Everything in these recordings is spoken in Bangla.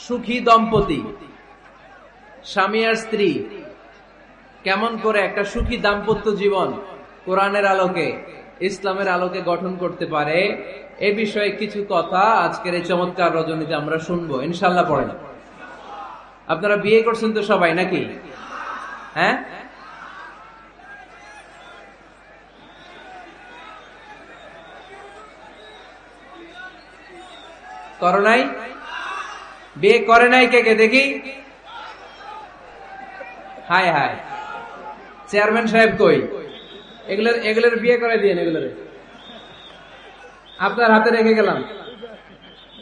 সুখী দম্পতি, স্বামী আর স্ত্রী কেমন করে একটা সুখী দাম্পত্য জীবন কোরআনের আলোকে, ইসলামের আলোকে গঠন করতে পারে, এ বিষয়ে কিছু কথা আজকের এই চমৎকার রজনীতে আমরা শুনবো ইনশাল্লাহ। পড়েন। আপনারা বিয়ে করছেন তো সবাই নাকি? হ্যাঁ, করো নাই? বিয়ে করে নাই কে কে দেখি? হায় হায়, চেয়ারম্যান সাহেব কই? এগুলোর বিয়ে করে দিয়ে, এগুলোর আপনার হাতে রেখে গেলাম।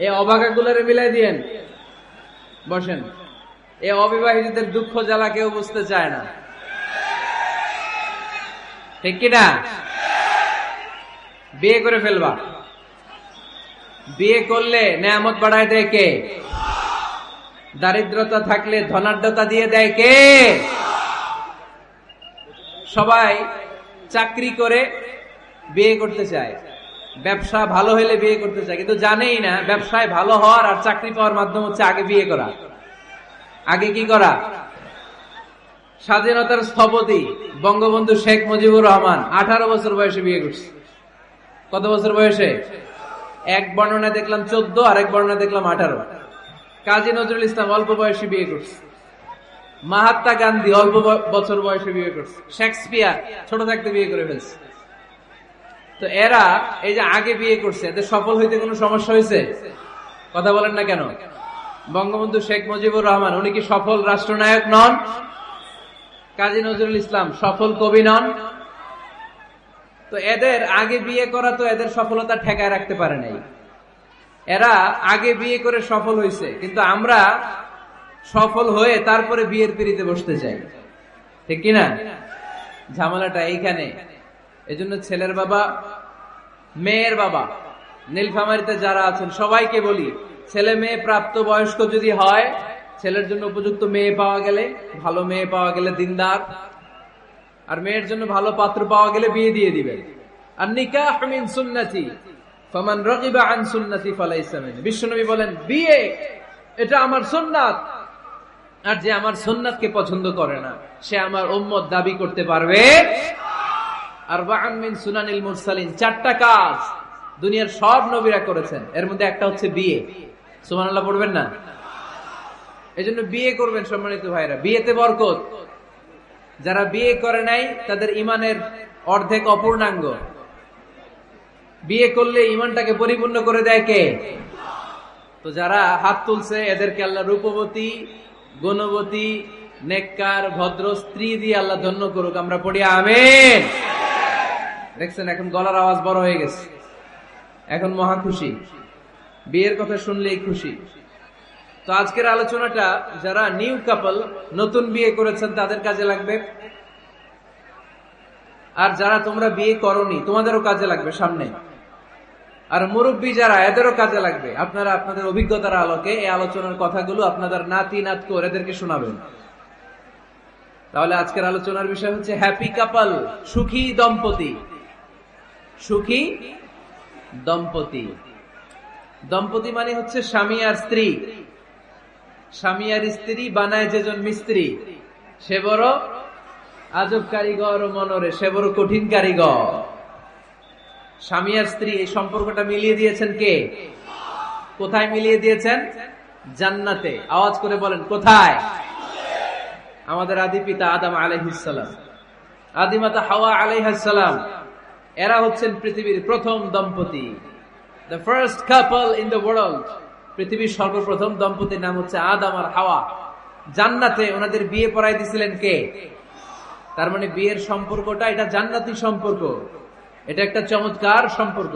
এই অবাকাগুলোরে মিলাই দিয়েন। বসেন। এই অবিবাহিতদের দুঃখ জ্বালা কেউ বুঝতে চায় না, ঠিক কিনা? বিয়ে করে ফেলবা। বিয়ে করলে নেয়ামত বাড়ায় দেয় কে? দারিদ্রতা থাকলে ধনাঢ্যতা দিয়ে দেয় কে? সবাই চাকরি করে বিয়ে করতে চায়, ব্যবসা ভালো হলে বিয়ে করতে চায়, কিন্তু জানেই না ব্যবসায় ভালো হওয়ার আর চাকরি পাওয়ার মাধ্যম হচ্ছে আগে বিয়ে করা। আগে কি করা? স্বাধীনতার স্থপতি বঙ্গবন্ধু শেখ মুজিবুর রহমান 18 বছর বয়সে বিয়ে করছে। কত বছর বয়সে? এক বর্ণনা দেখলাম 14, আর এক বর্ণনা দেখলাম 18। কাজী নজরুল ইসলাম অল্প বয়সে বিয়ে করছে। মহাত্মা গান্ধী অল্প বছর বয়সে বিয়ে করছে। শেক্সপিয়ার ছোট থাকতে বিয়ে করে ফেলছে। তো এরা এই যে আগে বিয়ে করছে, এদের সফল হইতে কোনো সমস্যা হয়েছে? কথা বলেন না কেন? বঙ্গবন্ধু শেখ মুজিবুর রহমান উনি কি সফল রাষ্ট্রনায়ক নন? কাজী নজরুল ইসলাম সফল কবি নন? তো এদের আগে বিয়ে করা তো এদের সফলতা ঠেকায় রাখতে পারে নাই। এরা আগে বিয়ে করে সফল হয়েছে, কিন্তু আমরা সফল হয়ে তারপরে বিয়ের পিড়িতে বসতে চাই, ঠিক কিনা? ঝামেলাটা এইখানে। এজন্য ছেলের বাবা, মেয়ের বাবা, নীলফামারীতে যারা আছেন সবাইকে বলি, ছেলে মেয়ে প্রাপ্ত বয়স্ক যদি হয়, ছেলের জন্য উপযুক্ত মেয়ে পাওয়া গেলে, ভালো মেয়ে পাওয়া গেলে দিনদার, আর মেয়ের জন্য ভালো পাত্র পাওয়া গেলে বিয়ে দিয়ে দিবেন। আর নিকাহ মিন সুন্নতি ফামান রাগিবা আন সুন্নতি ফালাইসা মিন। বিশ্বনবী বলেন, বিয়ে এটা আমার সুন্নাত, আর যে আমার সুন্নাতকে পছন্দ করে না সে আমার উম্মত দাবি করতে পারবে। আরবাআন মিন সুনানিল মুরসালিন, 4টা কাজ দুনিয়ার সব নবীরা করেছেন, এর মধ্যে একটা হচ্ছে বিয়ে। সুবহানাল্লাহ পড়বেন না? এজন্য বিয়ে করবেন সম্মানিত ভাইরা, বিয়েতে বরকত। যারা বিয়ে করে নাই তাদের ইমানের অর্ধেক অপূর্ণাঙ্গ। বিয়ে করলে ইমানটাকে পরিপূর্ণ করে দেয় কে? তো যারা হাত তুলছে এদেরকে আল্লাহ রূপবতী, গুণবতী, নেককার, ভদ্র স্ত্রী দিয়ে আল্লাহ ধন্য করুক। আমরা পড়ি আমিন। দেখছেন এখন গলার আওয়াজ বড় হয়ে গেছে, এখন মহা খুশি, বিয়ের কথা শুনলেই খুশি। তো আজকের আলোচনাটা যারা নিউ কাপল, নতুন বিয়ে করেছেন তাদের কাজে লাগবে, আর যারা তোমরা বিয়ে করোনি তোমাদেরও কাজে লাগবে সামনে, আর মুরব্বী যারা এদেরও কাজে লাগবে। আপনারা আপনাদের অভিজ্ঞতার আলোকে এই আলোচনার কথাগুলো আপনাদের নাতি নাতকো এদেরকে শোনাবেন। তাহলে আজকের আলোচনার বিষয় হচ্ছে হ্যাপি কাপল, সুখী দম্পতি। সুখী দম্পতি, দম্পতি মানে হচ্ছে স্বামী আর স্ত্রী। স্বামী আর স্ত্রী বানায় যেজন মিস্ত্রি, সে বড় আজব কারিগর ও মনরে, সে বড় কঠিন কারিগর। স্বামী আর স্ত্রী এই সম্পর্কটা মিলিয়ে দিয়েছেন কে? কোথায় মিলিয়ে দিয়েছেন? জান্নাতে। আওয়াজ করে বলেন কোথায়? আমাদের আদি পিতা আদম আলাইহিস সালাম, আদিমাতা হাওয়া আলাইহিস সালাম, এরা হচ্ছেন পৃথিবীর প্রথম দম্পতি, the first couple in the world। পৃথিবীর সর্বপ্রথম দম্পতির নাম হচ্ছে আদম আর হাওয়া। জান্নাতে ওনাদের বিয়ে পড়াই দিয়েছিলেন কে? তার মানে বিয়ের সম্পর্কটা এটা জান্নাতি সম্পর্ক, এটা একটা চমৎকার সম্পর্ক।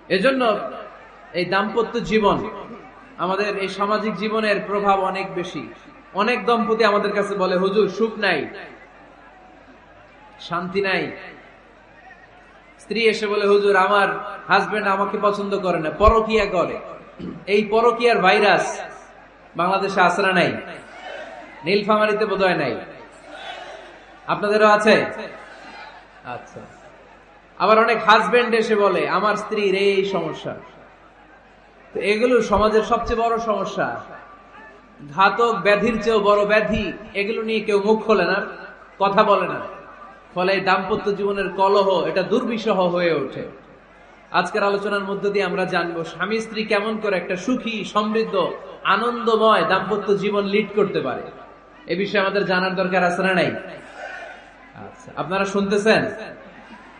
এজন্য এই দাম্পত্য জীবন আমাদের এই সামাজিক জীবনের প্রভাব অনেক বেশি। অনেক দম্পতি আমাদের কাছে বলে, হুজুর সুখ নাই, শান্তি নাই। স্ত্রী এসে বলে, হুজুর আমার হাজবেন্ড আমাকে পছন্দ করে না, পরকিয়া করে। এই পরকিয়ার ভাইরাস বাংলাদেশে আসরা নাই? নীলফামারীতে বোধহয় নাই, আপনাদেরও আছে? আচ্ছা। আবার অনেক হাজবেন্ড এসে বলে, আমার স্ত্রীর এই সমস্যা। তো এগুলো সমাজের সবচেয়ে বড় সমস্যা। ঘাতক ব্যাধির চেয়েও বড় ব্যাধি, এগুলো নিয়ে কেউ মুখ খোলে না, কথা বলে না। ফলে দাম্পত্য জীবনের কলহ এটা দুর্বিষহ হয়ে ওঠে। আজকের আলোচনার মধ্য দিয়ে আমরা জানবো স্বামী স্ত্রী কেমন করে একটা সুখী, সমৃদ্ধ, আনন্দময় দাম্পত্য জীবন লিড করতে পারে। এ বিষয়ে আমাদের জানার দরকার আছে না নাই? আচ্ছা, আপনারা শুনতেছেন?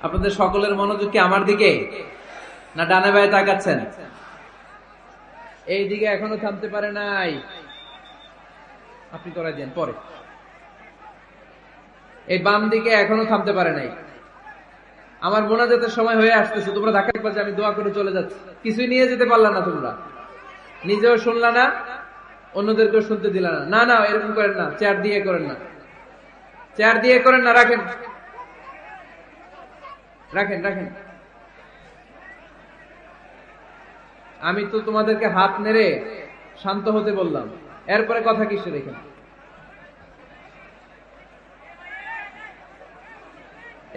আপনাদের সকলের মনোযোগ কি আমার দিকে, না ডানে বায়ে তাকাচ্ছেন? এই দিকে এখনো থামতে পারে নাই, আপনি করাই দেন পরে। এই বাম দিকে এখনো থামতে পারে নাই। আমার মোনাজাতের সময় হয়ে আসতেছে, তোমরা ধাক্কা পাচ্ছে, আমি দোয়া করে চলে যাচ্ছি। কিছুই নিয়ে যেতে পারলা না, তোমরা নিজেও শুনলা না, অন্যদেরকেও শুনতে দিলা না। না না, এরকম করেন না, চেয়ার দিয়ে করেন না, চেয়ার দিয়ে করেন না, রাখেন রাখেন রাখেন। আমি তো তোমাদেরকে হাত নেড়ে শান্ত হতে বললাম, এরপরে কথা কিসে রেখেন?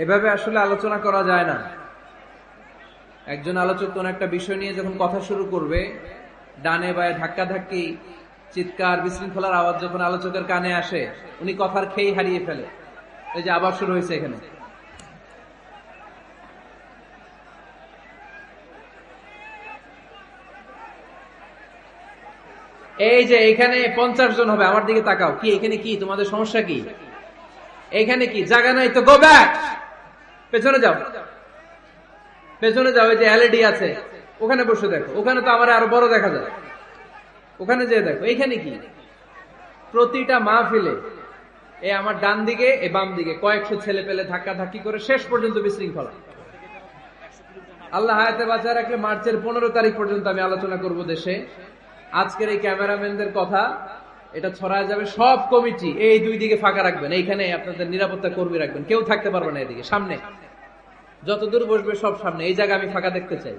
এভাবে আসলে আলোচনা করা যায় না। একজন আলোচক কোন একটা বিষয় নিয়ে যখন কথা শুরু করবে, ডানে বায়ে ধাক্কা ধাক্কি, চিৎকার, বিশৃঙ্খলার আওয়াজ যখন আলোচকের কানে আসে, উনি কথার খেই হারিয়ে ফেলে। এই যে আবার শুরু হয়েছে এখানে। এই যে এখানে 50 জন হবে, আমার দিকে তাকাও। কি এখানে কি তোমাদের সমস্যা কি? এখানে কি জায়গা নাই তো গো ব্যাক, পেছনে যাও, পেছনে যাও। এই যে এলইডি আছে, ওখানে বসে দেখো। ওখানে তো আমার আরো বড় দেখা যায়, ওখানে যেয়ে দেখো। এখানে কি? প্রতিটা মাহফিলে এই আমার ডান দিকে, এই বাম দিকে কয়েকশো ছেলে পেলে ধাক্কা ধাক্কি করে শেষ পর্যন্ত বিশৃঙ্খলা। আল্লাহ হায়াতে বাঁচা রাখলে মার্চের 15 তারিখ পর্যন্ত আমি আলোচনা করব দেশে। আজকের এই ক্যামেরাম্যানদের কথা এটা ছড়ায় যাবে। সব কমিটি এই দুই দিকে ফাঁকা রাখবেন, এইখানে আপনাদের নিরাপত্তা কর্মী রাখবেন, কেউ থাকতে পারবে না এদিকে। সামনে যতদূর বসবে সব সামনে, এই জায়গা আমি ফাঁকা দেখতে চাই।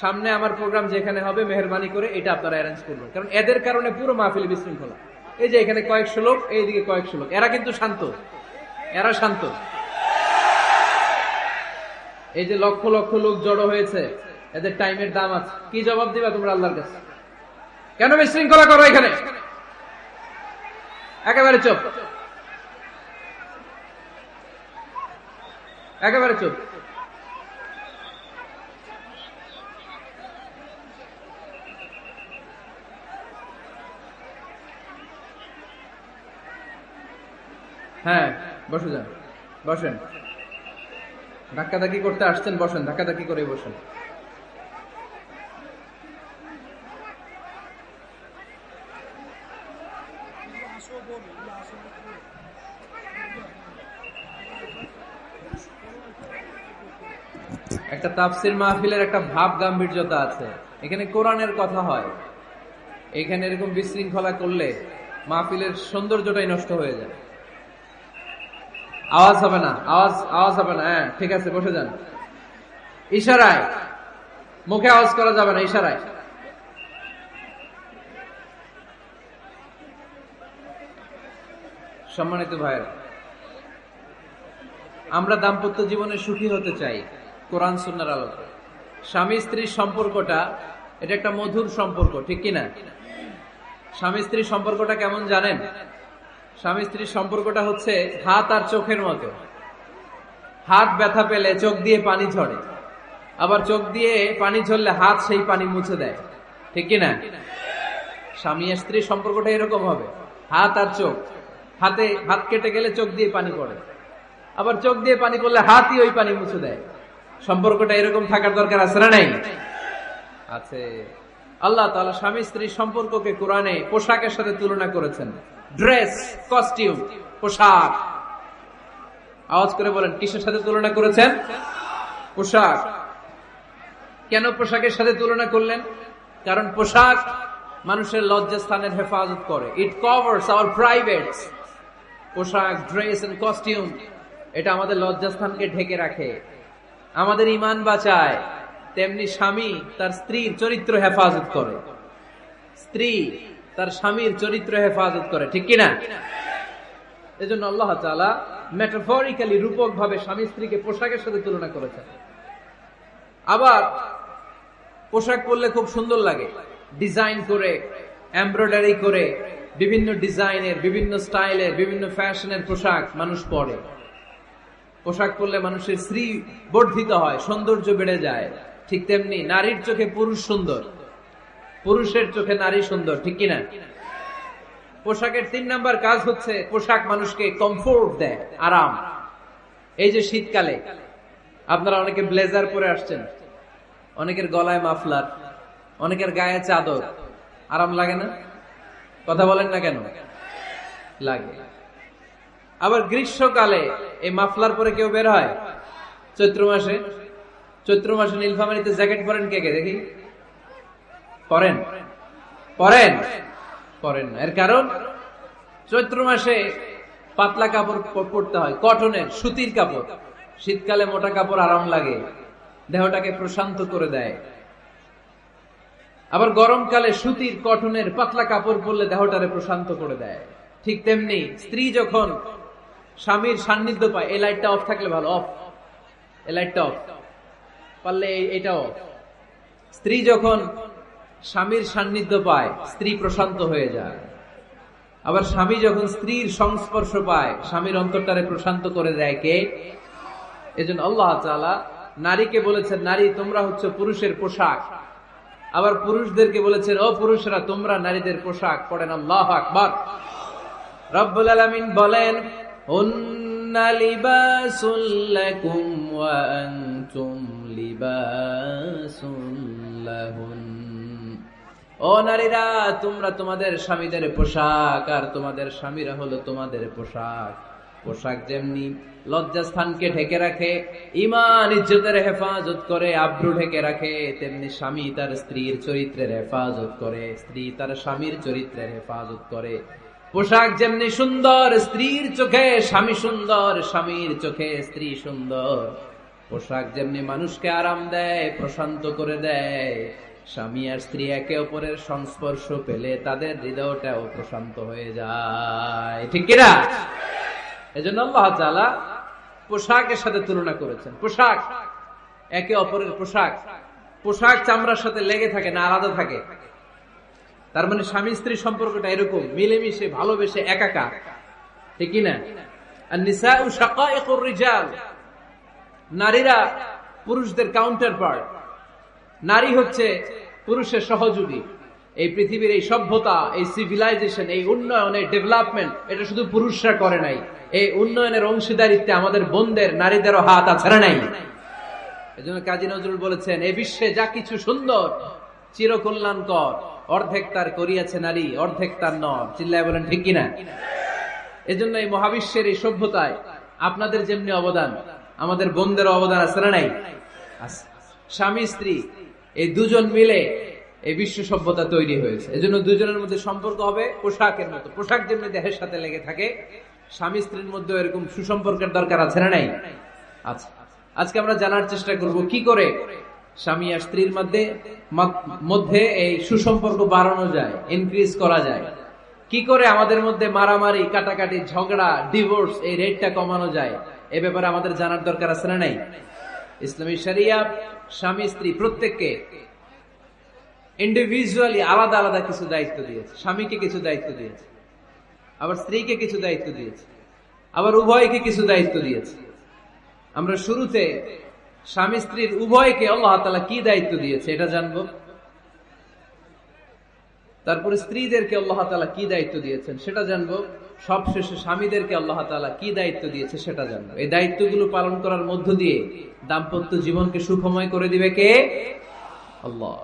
সামনে আমার প্রোগ্রাম যেখানে হবে, মেহরবানি করে এটা আপনারা অ্যারেঞ্জ করবেন, কারণ এদের কারণে পুরো মাহফিল বিশৃঙ্খলা। এই যে এখানে কয়েকশো লোক, এইদিকে কয়েকশো লোক, এরা কিন্তু শান্ত, এরা শান্ত। এই যে লক্ষ লক্ষ লোক জড়ো হয়েছে, এদের টাইমের দাম আছে। কি জবাব দিবা তোমরা আল্লাহর কাছে? কেন বিশৃঙ্খলা করো এখানে? একেবারে চুপ, একেবারে চুপ। হ্যাঁ, বসে যান, বসেন। ধাক্কাধাক্কি করতে আসছেন, বসেন, ধাক্কাধাক্কি করে বসেন। একটা তাফসির মাহফিলের একটা ভাব গাম্ভীর্যতা আছে, এখানে কোরআনের কথা হয়। এখানে এরকম বিশৃঙ্খলা করলে মাহফিলের সৌন্দর্যটাই নষ্ট হয়ে যায়। আওয়াজ হবে না, আওয়াজ হবে না। হ্যাঁ ঠিক আছে, বসে যান। ইশারায়, মুখে আওয়াজ করা যাবে না, ইশারায়। সম্মানিত ভাইয়েরা, আমরা দাম্পত্য জীবনে সুখী হতে চাই কোরআন সুন্নাহর আলোকে। স্বামী স্ত্রীর সম্পর্কটা এটা একটা মধুর সম্পর্ক, ঠিক কিনা? স্বামী স্ত্রীর সম্পর্কটা কেমন জানেন? স্বামী স্ত্রীর সম্পর্কটা হচ্ছে হাত আর চোখের মতো। হাত ব্যথা পেলে চোখ দিয়ে পানি ঝরে, আবার চোখ দিয়ে পানি ঝরলে হাত সেই পানি মুছে দেয়, ঠিক কিনা? স্বামী আর স্ত্রীর সম্পর্কটা এরকম হবে, হাত আর চোখ। হাত কেটে গেলে চোখ দিয়ে পানি পড়ে, আবার চোখ দিয়ে পানি পড়লে হাতই ওই পানি মুছে দেয়। সম্পর্কটা এরকম থাকার দরকার আছে না নাই? আছে। আল্লাহ তাআলা স্বামী স্ত্রীর সম্পর্ককে কোরআনে পোশাকের সাথে তুলনা করেছেন। ড্রেস, কস্টিউম, পোশাক। আওয়াজ করে বলেন, কিসের সাথে তুলনা করেছেন? পোশাক। কেন পোশাকের সাথে তুলনা করলেন? কারণ পোশাক মানুষের লজ্জাস্থানের হেফাজত করে। ইট কভারস আওয়ার প্রাইভেটস। পোশাক, ড্রেস এন্ড কস্টিউম এটা আমাদের লজ্জাস্থানকে ঢেকে রাখে, আমাদের ঈমান বাঁচায়। তেমনি স্বামী তার স্ত্রীর চরিত্র হেফাজত করে, স্ত্রী তার স্বামীর চরিত্র হেফাজত করে, ঠিক কিনা? এজন্য আল্লাহ তাআলা মেটাফরিক্যালি, রূপক ভাবে স্বামী স্ত্রীকে পোশাকের সাথে তুলনা করেছেন। আবার পোশাক পরলে খুব সুন্দর লাগে, ডিজাইন করে এমব্রয়ডারি করে বিভিন্ন ডিজাইনের, বিভিন্ন স্টাইলের, বিভিন্ন ফ্যাশনের পোশাক মানুষ পরে। পোশাক পরলে মানুষের শ্রী বর্ধিত হয়, সৌন্দর্য বেড়ে যায়। ঠিক তেমনি নারীর চোখে পুরুষ সুন্দর, পুরুষের চোখে নারী সুন্দর, ঠিক কিনা? পোশাকের 3 নাম্বার কাজ হচ্ছে পোশাক মানুষকে কমফোর্ট দেয়, আরাম। এই যে শীতকালে আপনারা অনেকে ব্লেজার পরে আসছেন, অনেকের গলায় মাফলার, অনেকের গায়ে চাদর, আরাম লাগে না? কথা বলেন না কেন? লাগে। আবার গ্রীষ্মকালে এই মাফলার পরে কেউ বের হয়? চৈত্র মাসে, চৈত্র মাসে নীলফামারীতে জ্যাকেট পরেন কে কে দেখি? পরেন? পরেন? পরেন না। এর কারণ চৈত্র মাসে পাতলা কাপড় পরতে হয়, কটনের, সুতির কাপড়। শীতকালে মোটা কাপড় আরাম লাগে, দেহটাকে প্রশান্ত করে দেয়। আবার গরমকালে সুতির, কটনের পাতলা কাপড় পরলে দেহটারে প্রশান্ত করে দেয়। ঠিক তেমনি স্ত্রী যখন স্বামীর সান্নিধ্য পায়, এই লাইটটা অফ থাকলে ভালো, অফ, এই লাইটটা অফ, পারলে এটা অফ। স্ত্রী যখন স্বামীর সান্নিধ্য পায়, স্ত্রী প্রশান্ত হয়ে যায়। আবার স্বামী যখন স্ত্রীর সংস্পর্শ পায়, স্বামীর অন্তরটারে প্রশান্ত করে দেয় কে? এজন্য আল্লাহ তাআলা নারীকে বলেছেন, নারী তোমরা হচ্ছে পুরুষের পোশাক। আবার পুরুষদেরকে বলেছেন, ও পুরুষরা তোমরা নারীদের পোশাক। পড়েন আল্লাহু আকবার। রব্বুল আলামিন বলেন, হুন্না লিবাসুল লাকুম ওয়া আনতুম লিবাসুল লাহুন। ও নারীরা, তোমরা তোমাদের স্বামীদের পোশাক, আর তোমাদের স্বামীরা হলো তোমাদের পোশাক। পোশাক যেমনি লজ্জাস্থানকে ঢেকে রাখে, ঈমান ইজ্জতের হেফাজত করে, আব্রু ঢেকে রাখে, তেমনি স্বামী তার স্ত্রীর চরিত্রের হেফাজত করে, স্ত্রী তার স্বামীর চরিত্রের হেফাজত করে। পোশাক যেমনি সুন্দর, স্ত্রীর চোখে স্বামী সুন্দর, স্বামীর চোখে স্ত্রী সুন্দর। পোশাক যেমনি মানুষকে আরাম দেয়, প্রশান্ত করে দেয়, স্বামী আর স্ত্রী একে অপরের সংস্পর্শ পেলে তাদের হৃদয়টাও প্রশান্ত হয়ে যায়, ঠিক কিনা? এজন্য আল্লাহ তাআলা পোশাকের সাথে তুলনা করেছেন। পোশাক একে অপরের পোশাক, পোশাক চামড়ার সাথে লেগে থাকে না, আলাদা থাকে। তার মানে স্বামী স্ত্রী সম্পর্কটা এরকম মিলেমিশে ভালোবেসে একাকার, ঠিক কিনা? আর নিসাউ শাকাইকুর রিজাল, নারীরা পুরুষদের কাউন্টার পার্ট। নারী হচ্ছে পুরুষের সহযোগী। এই পৃথিবীর এই সভ্যতা, এই সিভিলাইজেশন, এই উন্নয়ন, এই ডেভেলপমেন্ট, এটা শুধু পুরুষরা করে নাই। এই উন্নয়নের অংশীদারিত্বে আমাদের বোনদের, নারীদেরও হাত আছে না নাই? এজন্য কাজী নজরুল বলেছেন, এই বিশ্বে যা কিছু সুন্দর চিরকল্যাণকর, অর্ধেক তার করিয়াছে নারী, অর্ধেক তার নর। চিল্লায় বলেন ঠিক কিনা? এজন্য এই মহাবিশ্বের এই সভ্যতায় আপনাদের যেমনি অবদান, আমাদের বোনদেরও অবদান আছে না নাই? স্বামী স্ত্রী এই দুজন মিলে এই বিশ্ব সভ্যতা তৈরি হয়েছে। এজন্য দুজনের মধ্যে সম্পর্ক হবে পোশাকের মতো। পোশাক যেমনি দেহের সাথে লেগে থাকে, স্বামী স্ত্রীর মধ্যে এরকম সুসম্পর্কের দরকার আছে না নাই? আচ্ছা, আজকে আমরা জানার চেষ্টা করব কি করে স্বামী আর স্ত্রীর মধ্যে এই সুসম্পর্ক বাড়ানো যায়, ইনক্রিজ করা যায়। কি করে আমাদের মধ্যে মারামারি, কাটাকাটি, ঝগড়া, ডিভোর্স, এই রেটটা কমানো যায়। এ ব্যাপারে আমাদের জানার দরকার আছে না নাই? ইসলামী শরিয়া স্বামী স্ত্রী প্রত্যেককে ইন্ডিভিজুয়ালি আলাদা আলাদা কিছু দায়িত্ব দিয়েছে। স্বামীকে কিছু দায়িত্ব দিয়েছে, আবার স্ত্রীকে কিছু দায়িত্ব দিয়েছে, আবার উভয়কে কিছু দায়িত্ব দিয়েছে। আমরা শুরুতে স্বামী স্ত্রীর উভয়কে আল্লাহ তাআলা কি দায়িত্ব দিয়েছে এটা জানবো। তারপরে স্ত্রীদেরকে আল্লাহ তাআলা কি দায়িত্ব দিয়েছেন সেটা জানবো। সবশেষে স্বামীদেরকে আল্লাহ তাআলা কি দায়িত্ব দিয়েছে সেটা জানবো। এই দায়িত্বগুলো পালন করার মধ্য দিয়ে দাম্পত্য জীবনকে সুখময় করে দিবে কে? আল্লাহ।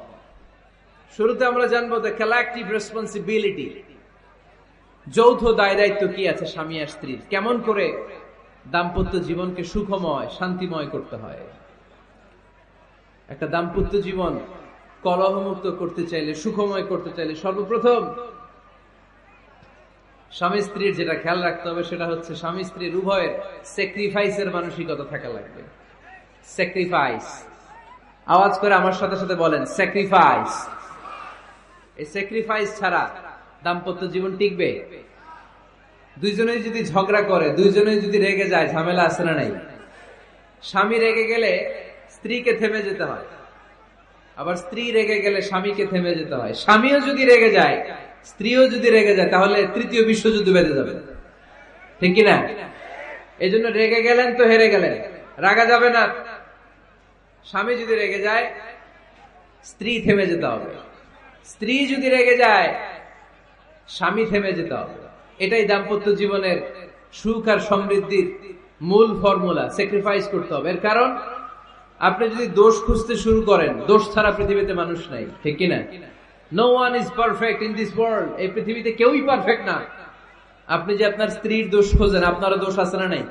শুরুতে আমরা জানবো দ্য কালেকটিভ রেসপন্সিবিলিটি, যৌথ দায় দায়িত্ব কি আছে স্বামী আর স্ত্রীর, কেমন করে দাম্পত্য জীবনকে সুখময়, শান্তিময় করতে হয়। একটা দাম্পত্য জীবন কলহমুক্ত করতে চাইলে, সুখময় করতে চাইলে সর্বপ্রথম স্বামী স্ত্রীর যেটা খেয়াল রাখতে হবে সেটা হচ্ছে স্বামী স্ত্রীর উভয়ের স্যাক্রিফাইসের মানসিকতা থাকা লাগবে। স্যাক্রিফাইস, আওয়াজ করে আমার সাথে সাথে বলেন স্যাক্রিফাইস। এই স্যাক্রিফাইস ছাড়া দাম্পত্য জীবন টিকবে? দুইজনেই যদি ঝগড়া করে, দুইজনেই যদি রেগে যায়, ঝামেলা আছে না নাই? স্বামী রেগে গেলে স্ত্রীকে থেমে যেতে হয়, আবার স্ত্রী রেগে গেলে স্বামীকে থেমে যেতে হয়। স্বামীও যদি রেগে যায় স্ত্রীও যদি রেগে যায় তাহলে তৃতীয় বিশ্বযুদ্ধ বেঁধে যাবে, ঠিক কিনা? এই জন্য রেগে গেলেন তো হেরে গেলেন, রাগা যাবে না। স্বামী যদি রেগে যায় স্ত্রী থেমে যেতে হবে, স্ত্রী যদি রেগে যায় স্বামী থেমে যেতে হবে। এটাই দাম্পত্য জীবনের সুখ আর সমৃদ্ধির মূল ফর্মুলা। স্যাক্রিফাইস করতে হবে। এর কারণ আপনি যদি দোষ খুঁজতে শুরু করেন, দোষ ছাড়া পৃথিবীতে মানুষ নাই, ঠিক কিনা? No one is perfect in this world. এই পৃথিবীতে কেউই পারফেক্ট না। আপনি যে আপনার স্ত্রীর দোষ খোঁজেন, আপনারও দোষ আছে না নাই?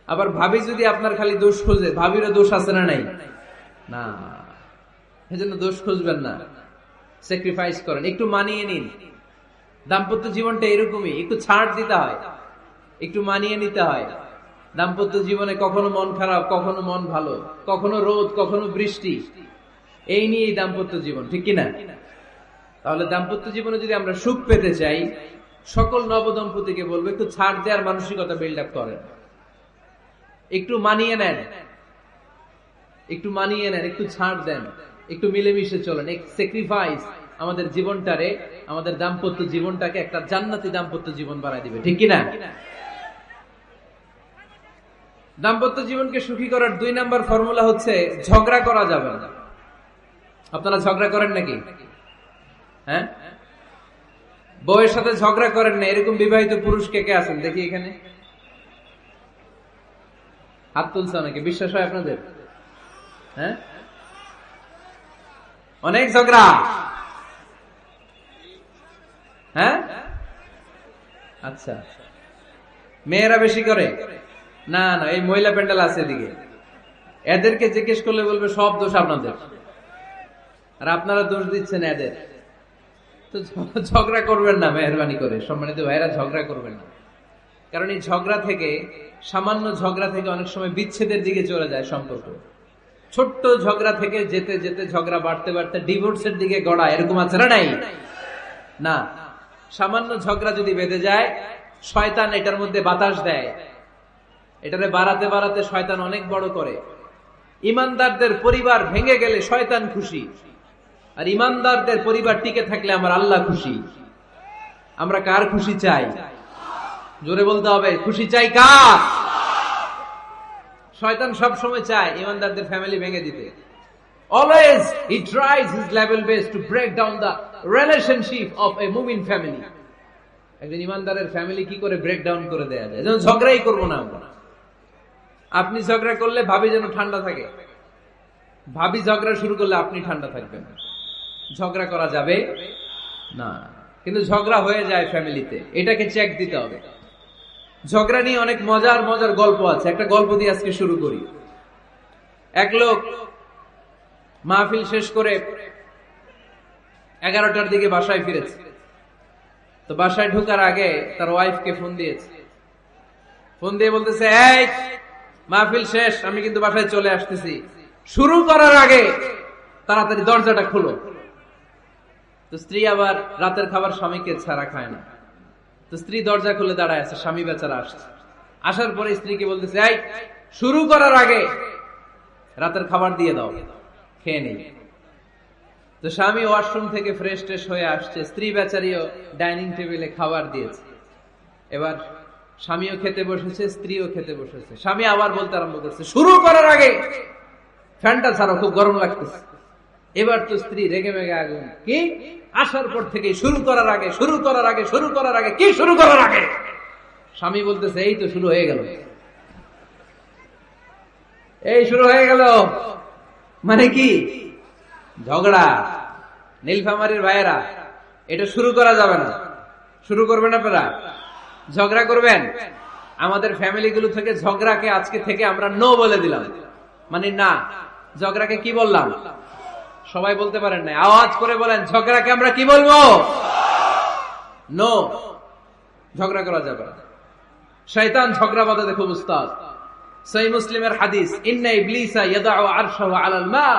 আবার ভাবি যদি আপনার খালি দোষ খোঁজে, ভাবিরও দোষ আছে না নাই? না, এজন্য দোষ খুঁজবেন না, স্যাক্রিফাইস করেন, একটু মানিয়ে নিন। দাম্পত্য জীবনটা এরকমই, একটু ছাড় দিতে হয়, একটু মানিয়ে নিতে হয়। দাম্পত্য জীবনে কখনো মন খারাপ, কখনো মন ভালো, কখনো রোদ, কখনো বৃষ্টি, এই নিয়েই দাম্পত্য জীবন, ঠিক কিনা? তাহলে দাম্পত্য জীবনে যদি আমরা সুখ পেতে চাই, সকল নবদম্পতিকে বলবো একটু ছাড় দেওয়ার মানসিকতা বিল্ড আপ করেন, একটু মানিয়ে নেন, একটু মানিয়ে নেন, একটু ছাড় দেন, একটু মিলেমিশে চলেন। এক স্যাক্রিফাইস আমাদের জীবনটারে, আমাদের দাম্পত্য জীবনটাকে একটা জান্নাতি দাম্পত্য জীবন বানায় দিবে, ঠিক কিনা? দাম্পত্য জীবনকে সুখী করার 2 নাম্বার ফর্মুলা হচ্ছে ঝগড়া করা যাবে না। আপনারা ঝগড়া করেন নাকি? হ্যাঁ, বউয়ের সাথে ঝগড়া করেন না এরকম বিবাহিত পুরুষ কে কে আছেন দেখি এখানে? হাত তুলছে অনেকে, বিশ্বাস হয় আপনাদের? হ্যাঁ, অনেক ঝগড়া। হ্যাঁ, আচ্ছা, মেয়েরা বেশি করে? না না, এই মহিলা প্যান্ডেল আছে এদিকে, এদেরকে জিজ্ঞেস করলে বলবে সব দোষ আপনাদের, আর আপনারা দোষ দিচ্ছেন এদের। তো ঝগড়া করবেন না মেহরবানি করে, সম্মানিত ভাইরা, ঝগড়া করবেন না। কারণ এই ঝগড়া থেকে, সামান্য ঝগড়া থেকে অনেক সময় বিচ্ছেদের দিকে চলে যায় সম্পর্ক। ছোট্ট ঝগড়া থেকে যেতে যেতে ঝগড়া বাড়তে বাড়তে ডিভোর্সের দিকে গড়ায়, এরকম আছে না নাই? না, সামান্য ঝগড়া যদি বেঁধে যায়, শয়তান এটার মধ্যে বাতাস দেয়, এটারে বাড়াতে বাড়াতে শয়তান অনেক বড় করে। ইমানদারদের পরিবার ভেঙে গেলে শয়তান খুশি, আর ইমানদারদের পরিবার টিকে থাকলে আমার আল্লাহ খুশি। আমরা কার খুশি চাই? জোরে বলতে হবে, খুশি চাই কার? শয়তান সব সময় চায় ইমানদারদের ফ্যামিলি ভেঙে দিতে। Always he tries his level best to break down the relationship of a mu'min family. একজন ইমানদারের ফ্যামিলি কি করে ব্রেক ডাউন করে দেয়া যায়? যেন ঝগড়াই করবো না আমরা। আপনি ঝগড়া করলে ভাবি যেন ঠান্ডা থাকে, ভাবি ঝগড়া শুরু করলে আপনি ঠান্ডা থাকবেন। ঝগড়া করা যাবে না, কিন্তু ঝগড়া হয়ে যায় ফ্যামিলিতে, এটাকে চেক দিতে হবে। ঝগড়া নিয়ে অনেক মজার মজার গল্প আছে, একটা গল্প দিয়ে আজকে শুরু করি। এক লোক মাহফিল শেষ করে 11টার দিকে বাসায় ফিরেছে। তো বাসায় ঢোকার আগে তার ওয়াইফকে ফোন দিয়েছে, ফোন দিয়ে বলতেছে, এই মাহফিল শেষ, আমি কিন্তু বাসায় চলে আসতেছি, শুরু করার আগে তাড়াতাড়ি দরজাটা খুলো। তো স্ত্রী আবার রাতের খাবার স্বামীকে ছাড়া খায় না, তো স্ত্রী দরজা খুলে দাঁড়ায় আছে, স্বামী বেচারা আসছে। আসার পরে স্ত্রীকে বলতেছে, এই শুরু করার আগে রাতের খাবার দিয়ে দাও, খেয়ে নেই। তো স্বামী ওয়াশরুম থেকে ফ্রেশ ট্রেশ হয়ে আসছে, স্ত্রী বেচারিও ডাইনিং টেবিলে খাবার দিয়েছে। এবার স্বামীও খেতে বসেছে, স্ত্রীও খেতে বসেছে। স্বামী আবার বলতে আরম্ভ করছে, শুরু করার আগে ফ্যানটা ছাড়ো, খুব গরম লাগতেছে। এবার তো স্ত্রী রেগে মেগে আগুন, কি আসার পর থেকে শুরু করার আগে, শুরু করার আগে, শুরু করার আগে, কি শুরু করার আগে? স্বামী বলতেছে, এই তো শুরু হয়ে গেল, এই শুরু হয়ে গেল। মানে কি? ঝগড়া। নীলফামারীর ভাইয়েরা, এটা শুরু করা যাবে না। শুরু করবেন আপনারা? ঝগড়া করবেন? আমাদের ফ্যামিলি গুলো থেকে ঝগড়াকে আজকে থেকে আমরা নো বলে দিলাম, মানে না। ঝগড়াকে কি বললাম? সবাই বলতে পারেন না, আওয়াজ করে বলেন, ঝগড়াকে আমরা কি বলবো? নো। ঝগড়া করা যাবে না। শয়তান ঝগড়া বাঁধাতে খুব উস্তাদ। সহিহ মুসলিমের হাদিস, ইন্না ইবলিসা ইয়াদাউ আরশাহু আলাল মা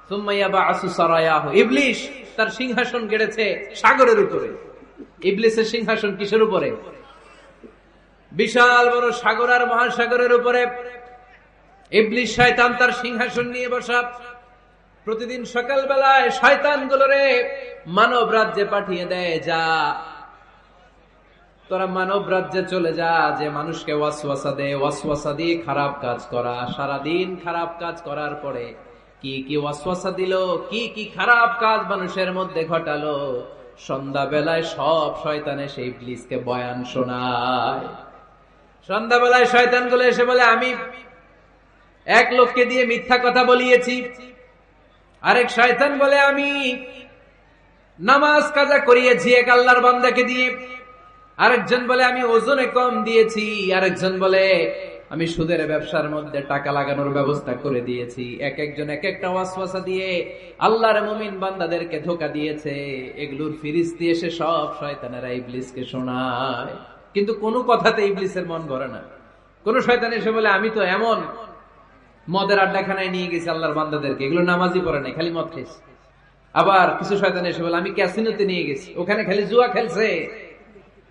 সুম্মা ইয়াবআসু সারায়াহু। ইবলিস তার সিংহাসন গেড়েছে সাগরের উপরে। ইবলিসের সিংহাসন কিসের উপরে? বিশাল বড় সাগর আর মহাসাগরের উপরে ইবলিস শয়তান তার সিংহাসন নিয়ে বসা। প্রতিদিন সকালবেলায় শয়তানগুলোরে মানব রাজ্যে পাঠিয়ে দেয়, যা তোরা মানব রাজ্যে চলে যা, যে মানুষকে ওয়াসওয়াসা দেয়, ওয়াসওয়াসা দিয়ে খারাপ কাজ করা। সারাদিন খারাপ কাজ করার পরে কি কি ওয়াসওয়াসা দিল, কি কি খারাপ কাজ মানুষের মধ্যে ঘটালো, সন্ধ্যাবেলায় সব শয়তানে সেই ইবলিসকে বয়ান শোনায়। সন্ধ্যাবেলায় শয়তানগুলো এসে বলে, আমি এক লোককে দিয়ে মিথ্যা কথা বলিয়েছি। আরেক শয়তান বলে, আমি নামাজ কাজা করিয়েছি এক আল্লাহর বান্দাকে দিয়ে। আরেকজন বলে, আমি ওজনে কম দিয়েছি। আরেকজন বলে, আমি সুদের ব্যবসার মধ্যে টাকা লাগানোর ব্যবস্থা করে দিয়েছি। এক একজন এক একটা ওয়াসওয়াসা দিয়ে আল্লাহর মুমিন বান্দাদেরকে ধোঁকা দিয়েছে। এগুলোর ফিরিস্তি এসে সব শয়তানেরা ইবলিসকে শোনায়, কিন্তু কোনো কথাতে ইবলিসের মন ভরে না। কোন শয়তান এসে বলে, আমি তো এমন মদের আড্ডাখানায় নিয়ে গেছি আল্লাহর বান্দাদেরকে, এগুলো নামাজই পড়ে নাই, খালি মদ খেয়েছে। আবার কিছু শয়তান এসে বলে, আমি ক্যাসিনোতে নিয়ে গেছি, ওখানে খালি জুয়া খেলছে।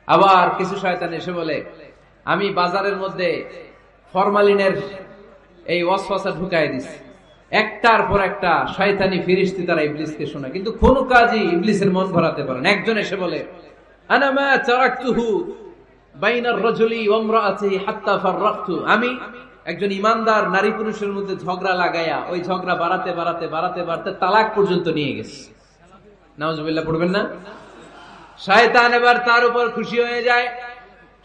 আবার কিছু শয়তান এসে বলে, আমি বাজারের মধ্যে ফরমালিনের এই ওয়াসওয়াসা ঢুকায় দিছি। একটার পর একটা শয়তানি ফিরিস্তি তারা ইবলিসকে শোনায়, কিন্তু কোন কাজই ইবলিসের মন ভরাতে পারে না। একজন এসে বলে, আনা মা তারাকতুহু বাইনার রাজুলি ওয়া ইমরাআতিহি হাত্তা ফাররাকতু, আমি একজন ইমানদার নারী পুরুষের মধ্যে ঝগড়া লাগাইয়া ওই ঝগড়া বাড়াতে বাড়াতে বাড়াতে বাড়াতে তালাক পর্যন্ত নিয়ে গেছে। নাউজুবিল্লাহ পড়বেন না? শয়তান এবার তার উপর খুশি হয়ে যায়।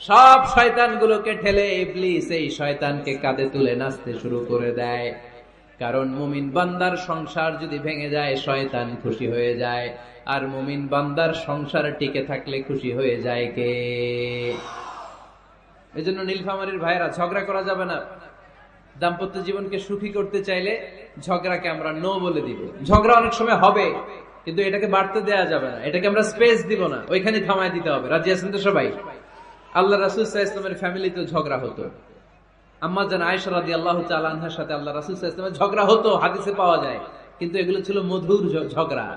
সব শয়তানগুলোকে ঠেলে ইবলিস এই শয়তানকে কাঁধে তুলে নাচতে শুরু করে দেয়। কারণ মুমিন বান্দার সংসার যদি ভেঙে যায় শয়তান খুশি হয়ে যায়, আর মুমিন বান্দার সংসার টিকে থাকলে খুশি হয়ে যায় কে? এজন্য নীলফামারীর ভাইরা, ঝগড়া করা যাবে না। দাম্পত্য জীবনকে সুখী করতে চাইলে ঝগড়াকে আমরা নো বলে দিব। ঝগড়া অনেক সময় হবে, কিন্তু এটাকে বাড়তে দেয়া যাবে না, এটাকে আমরা স্পেস দিব না, ওইখানে থামায় দিতে হবে। রাজি আছেন তো সবাই? আল্লাহ রাসূল সাল্লাল্লাহু আলাইহি ওয়াসাল্লামের ফ্যামিলিতে ঝগড়া হতো। আম্মা জান আয়েশা রাদিয়াল্লাহু তাআলা আনহার সাথে আল্লাহ রাসূল সাল্লাল্লাহু আলাইহি ওয়াসাল্লামের ঝগড়া হতো, হাদিসে পাওয়া যায়। কিন্তু এগুলো ছিল মধুর ঝগড়া,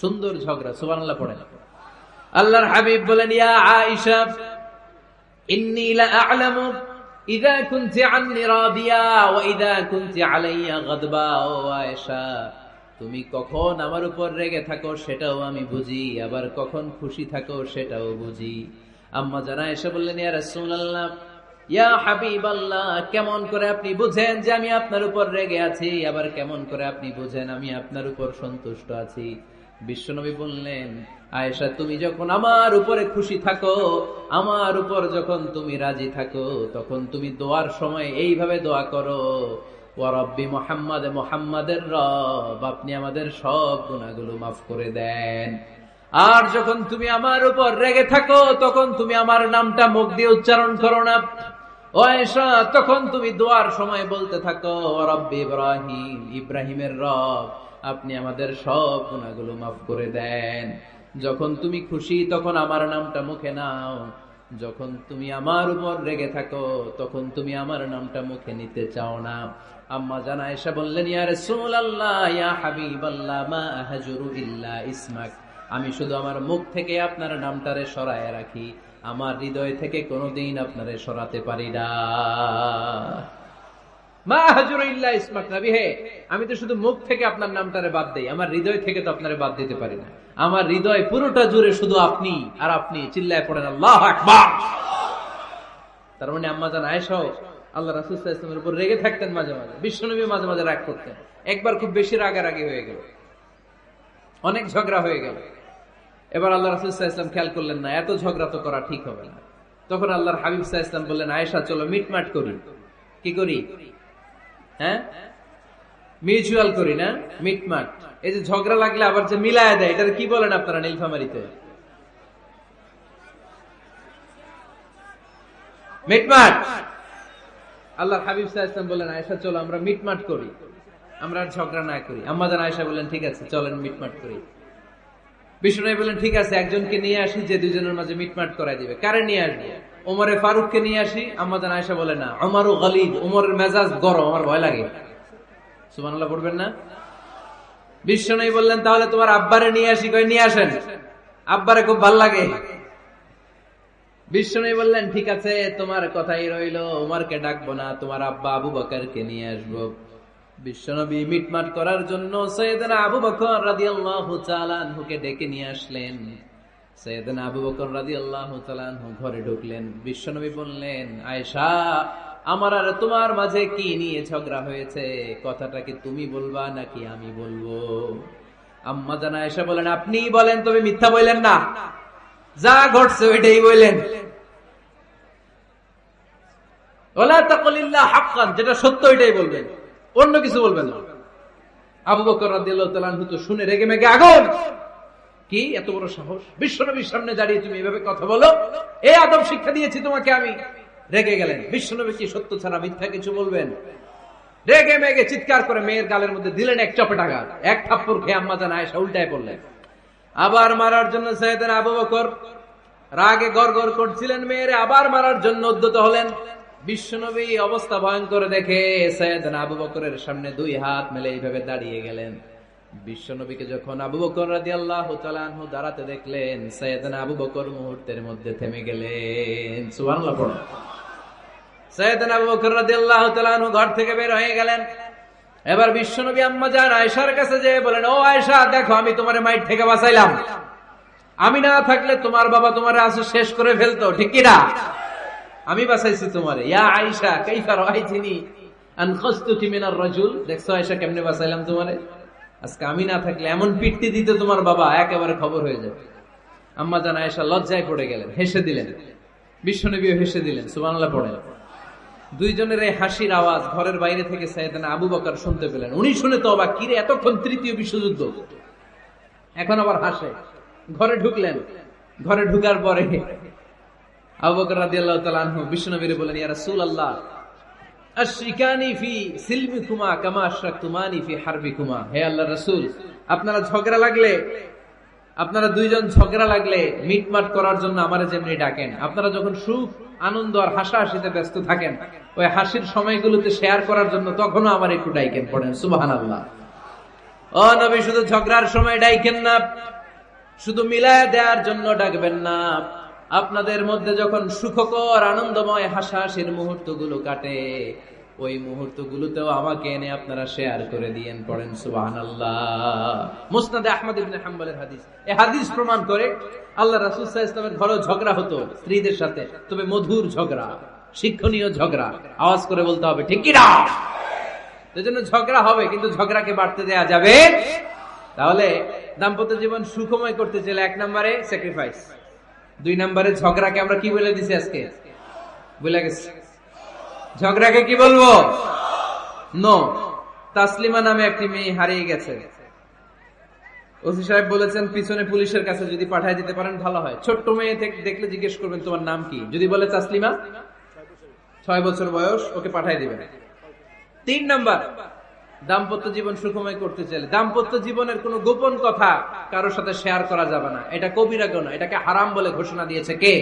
সুন্দর ঝগড়া। সুবহানাল্লাহ পড়েন। আল্লাহর হাবিব বলেন, ইয়া আয়েশা ইন্নী লা আ'লামু ইযা কুনতি আন্নী রাদিয়া ওয়া ইযা কুনতি আলাইয়া গাদবা। ও আয়েশা, তুমি কখন আমার উপর রেগে থাকো সেটাও আমি বুঝি, আবার কখন খুশি থাকো সেটাও বুঝি। আম্মা জান আয়েশা বললেন, ইয়া রাসূলুল্লাহ, ইয়া হাবিবাল্লাহ, কেমন করে আপনি বুঝেন যে আমি আপনার উপর রেগে আছি, আবার কেমন করে আপনি বুঝেন আমি আপনার উপর সন্তুষ্ট আছি? বিশ্বনবী বললেন, আয়েশা, তুমি যখন আমার উপরে খুশি থাকো, আমার উপর যখন তুমি রাজি থাকো, তখন তুমি দোয়ার সময় এইভাবে দোয়া করো, ওয়া রাব্বি মুহাম্মাদ, মুহাম্মাদের রব, আপনি আমাদের সব গুনাহগুলো মাফ করে দেন। আর যখন তুমি আমার উপর রেগে থাকো, তখন তুমি আমার নামটা মুখ দিয়ে উচ্চারণ করো না। ও আয়েশা, তখন তুমি দোয়ার সময় বলতে থাকো, ওয়া রাব্বি ইব্রাহিম, ইব্রাহিমের রব, আপনি আমাদের সব গুনাহগুলো মাফ করে দেন। যখন তুমি খুশি তখন আমার নামটা মুখে নাও, যখন তুমি আমার উপর রেগে থাকো তখন তুমি আমার নামটা মুখে নিতে চাও না। আম্মা জান আয়েশা বললেন, ইয়া রাসূলুল্লাহ, ইয়া হাবিবাল্লাহ, মা আহজুরু ইল্লা ইসমাক, আমি শুধু আমার মুখ থেকে আপনার নামটারে সরায় রাখি, আমার হৃদয় থেকে কোনোদিন আপনারে সরাতে পারি না। মা আহজুরু ইল্লা ইসমাক, নবী হে, আমি তো শুধু মুখ থেকে আপনার নামটারে বাদ দেই, আমার হৃদয় থেকে তো আপনারে বাদ দিতে পারি না। আমার হৃদয় পুরোটা জুড়ে শুধু আপনি আর আপনি। চিল্লায় পড়েন আল্লাহু আকবার। তার মানে আম্মা জান আয়েশা আল্লাহ রাসূল সাল্লাল্লাহু আলাইহি ওয়াসাল্লামের উপর রেগে থাকতেন মাঝে মাঝে, বিশ্বনবী মাঝে মাঝে রাগ করতেন। একবার খুব বেশি রাগারাগি হয়ে গেল, অনেক ঝগড়া হয়ে গেল। এবার আল্লাহ রাসূল সাল্লাল্লাহু আলাইহি ওয়াসাল্লাম খেয়াল করলেন না, এত ঝগড়া তো করা ঠিক হবে না। তখন আল্লাহর হাবিব সাল্লাল্লাহু আলাইহি ওয়াসাল্লাম বললেন, আয়েশা, চলো মিটমাট করি। কি করি? হ্যাঁ, মিউচুয়াল করি না, মিটমাট। এই যে ঝগড়া লাগলে আবার যে মিলায় দেয়, এটার কি বলেন আপনারা নীলফামারীতে? মিটমাট। আল্লাহর হাবিব সাল্লাল্লাহু আলাইহি ওয়াসাল্লাম বললেন, আয়েশা, চলো আমরা মিটমাট করি, আমরা আর ঝগড়া না করি। আম্মা জান আয়েশা বললেন, ঠিক আছে, চলেন মিটমাট করি। বিষ্ণু বললেন, ঠিক আছে, একজনকে নিয়ে আসি যে দুজনের মাঝে মিটমাট করাই দিবে। কারে নিয়ে আসবো? ওমরে ফারুককে নিয়ে আসি। আম্মা জান আয়েশা বলে, না, ওমরও গালিদ, ওমরের মেজাজ গরম, আমার ভয় লাগে। সুবহানাল্লাহ পড়বেন না? বিষ্ণু বললেন, তাহলে তোমার আব্বারে নিয়ে আসি। কই, নিয়ে আসেন, আব্বারে খুব ভাল লাগে। বিষ্ণু বললেন, ঠিক আছে, তোমার কথাই রইলো, ওমরকে ডাকবো না, তোমার আব্বা আবু বকরকে নিয়ে আসবো। বিশ্বনবী মিটমাট করার জন্য সাইয়েদনা আবু বকর রাদিয়াল্লাহু তাআলা আনহুকে ডেকে নিয়ে আসলেন। সাইয়েদনা আবু বকর রাদিয়াল্লাহু তাআলা আনহু ঘরে ঢুকলেন। বিশ্বনবী বললেন, আয়েশা, আমার আর তোমার মাঝে কি নিয়ে ঝগড়া হয়েছে? কথাটা কি তুমি বলবা নাকি আমি বলবো? আম্মা জান আয়েশা বলেন, আপনিই বলেন, তবে মিথ্যা বললেন না, যা ঘটছে ওইটাই বললেন। ওয়ালা তাকুলিল্লাহ হাক্কান, যেটা সত্য ওইটাই বলবেন, অন্য কিছু বলবেন না। আবু বকর রাদিয়াল্লাহু তাআলা আনহু তো শুনে রেগে মেগে আগুন। কি এত বড় সাহস, বিশ্বনবীর সামনে দাঁড়িয়ে তুমি এভাবে কথা বলো? এই আদব শিক্ষা দিয়েছি তোমাকে আমি। রেগে গেলেন। বিশ্বনবী কি সত্য ছাড়া মিথ্যা কিছু বলবেন? রেগে মেগে চিৎকার করে মেয়ের গালের মধ্যে দিলেন এক চপেটাঘাত। এক থাপ্পড় খেয়ে আম্মা জান আয়েশা উল্টায় পড়লেন। আবার মারার জন্য সাইয়েদনা আবু বকর রাগে গড়গড় করছিলেন, মেয়েরে আবার মারার জন্য উদ্যত হলেন। বিশ্বনবী অবস্থা ভয়ঙ্কর দেখে সাইয়েদনা আবু বকরের সামনে দুই হাত মেলে এইভাবে দাঁড়িয়ে গেলেন। বিশ্বনবীকে যখন আবু বকর রাদিয়াল্লাহু তাআলা আনহু দাঁড়াতে দেখলেন, সাইয়েদনা আবু বকর মুহূর্তের মধ্যে থেমে গেলেন। সুবহানাল্লাহ পড়ো। সাইয়েদনা আবু বকর রাদিয়াল্লাহু তাআলা আনহু ঘর থেকে বের হয়ে গেলেন। এবার বিশ্বনবী আম্মা জান আয়েশার কাছে যেয়ে বলেন, ও আয়েশা, দেখো আমি তোমারে মাইর থেকে বাঁচাইলাম। আমি না থাকলে তোমার বাবা তোমারে আজ শেষ করে ফেলতো, ঠিক কি না? আমি বাঁচাইছি তোমারে। ইয়া আয়েশা কাইফা রাআইতিনি আনখাসতুকি মিনার রাজুল, দেখছো আয়েশা কেমনে বাঁচাইলাম তোমারে? আজকে আমি না থাকলে এমন পিটতি দিতে তোমার বাবা, একেবারে খবর হয়ে যাবে। আম্মা জান আয়েশা লজ্জায় পড়ে গেলেন, হেসে দিলেন। বিশ্বনবীও হেসে দিলেন। সুবহানাল্লাহ পড়েন। দুইজনের এই হাসির আওয়াজ ঘরের বাইরে থেকে সাইয়েদনা আবু বকর শুনতে পেলেন। উনি শুনে তো অবাক, কিরে এতক্ষণ তৃতীয় বিশ্বযুদ্ধ, এখন আবার হাসে। ঘরে ঢুকলেন। ঘরে ঢুকার পরে আবু বকর রাদিয়াল্লাহু তাআলা আনহু বিশ্বনবীরে বলেন, ইয়া রাসূলুল্লাহ, আশরিকানি ফি সিলমিকুমা কামা আশরাকতুমানি ফি হারবিকুমা। হে আল্লাহর রাসূল, আপনারা দুইজন ঝগড়া লাগলে মিটমাট করার জন্য আমারে যেমনি ডাকেন, আপনারা যখন সুখ আনন্দ আর হাসাহাসিতে ব্যস্ত থাকেন, ওই হাসির সময়গুলোতে শেয়ার করার জন্য তখনও আমার একটু ডাইকেন। পড়েন সুবহানাল্লাহ। ও নবী, শুধু ঝগড়ার সময় ডাইকেন না, শুধু মিলায় দেওয়ার জন্য ডাকবেন না। আপনাদের মধ্যে যখন সুখকর আনন্দময় হাসাহাসির মুহূর্তগুলো কাটে, ওই মুহূর্তগুলোতেও আমাকে এনে আপনারা শেয়ার করে দিয়েন। পড়েন সুবহানাল্লাহ। মুসনাদে আহমদ ইবনে হাম্বলের হাদিস। এই হাদিস প্রমাণ করে আল্লাহ রাসূল সাল্লাল্লাহু আলাইহি ওয়াসাল্লামের ঘরেও ঝগড়া হতো স্ত্রীদের সাথে, তবে মধুর ঝগড়া, শিক্ষণীয় ঝগড়া। আওয়াজ করে বলতে হবে, ঠিক কি না? এজন্য ঝগড়া হবে, কিন্তু ঝগড়াকে বাড়তে দেয়া যাবে। তাহলে দাম্পত্য জীবন সুখময় করতে চাইলে 1 নম্বরে স্যাক্রিফাইস, 2 নম্বরে ঝগড়াকে আমরা কি বলে দিছি আজকে? ভুলে গেছি। ঝগড়াকে কি বলবো? নো। তাসলিমা নামে একটি মেয়ে হারিয়ে গেছে। ওসি সাহেব বলেছেন পিছনে পুলিশের কাছে যদি পাঠিয়ে দিতে পারেন ভালো হয়। ছোট্ট মেয়ে দেখলে জিজ্ঞেস করবেন তোমার নাম কি, যদি বলে তাসলিমা, 6 বছর বয়স, ওকে পাঠিয়ে দিবেন। 3 নাম্বার, দাম্পত্য জীবন সুখময় করতে চাইলে দাম্পত্য জীবনের কোনো গোপন কথা কারোর সাথে শেয়ার করা যাবে না। এটা কবিরা গুনাহ, এটাকে হারাম বলে ঘোষণা দিয়েছে কে?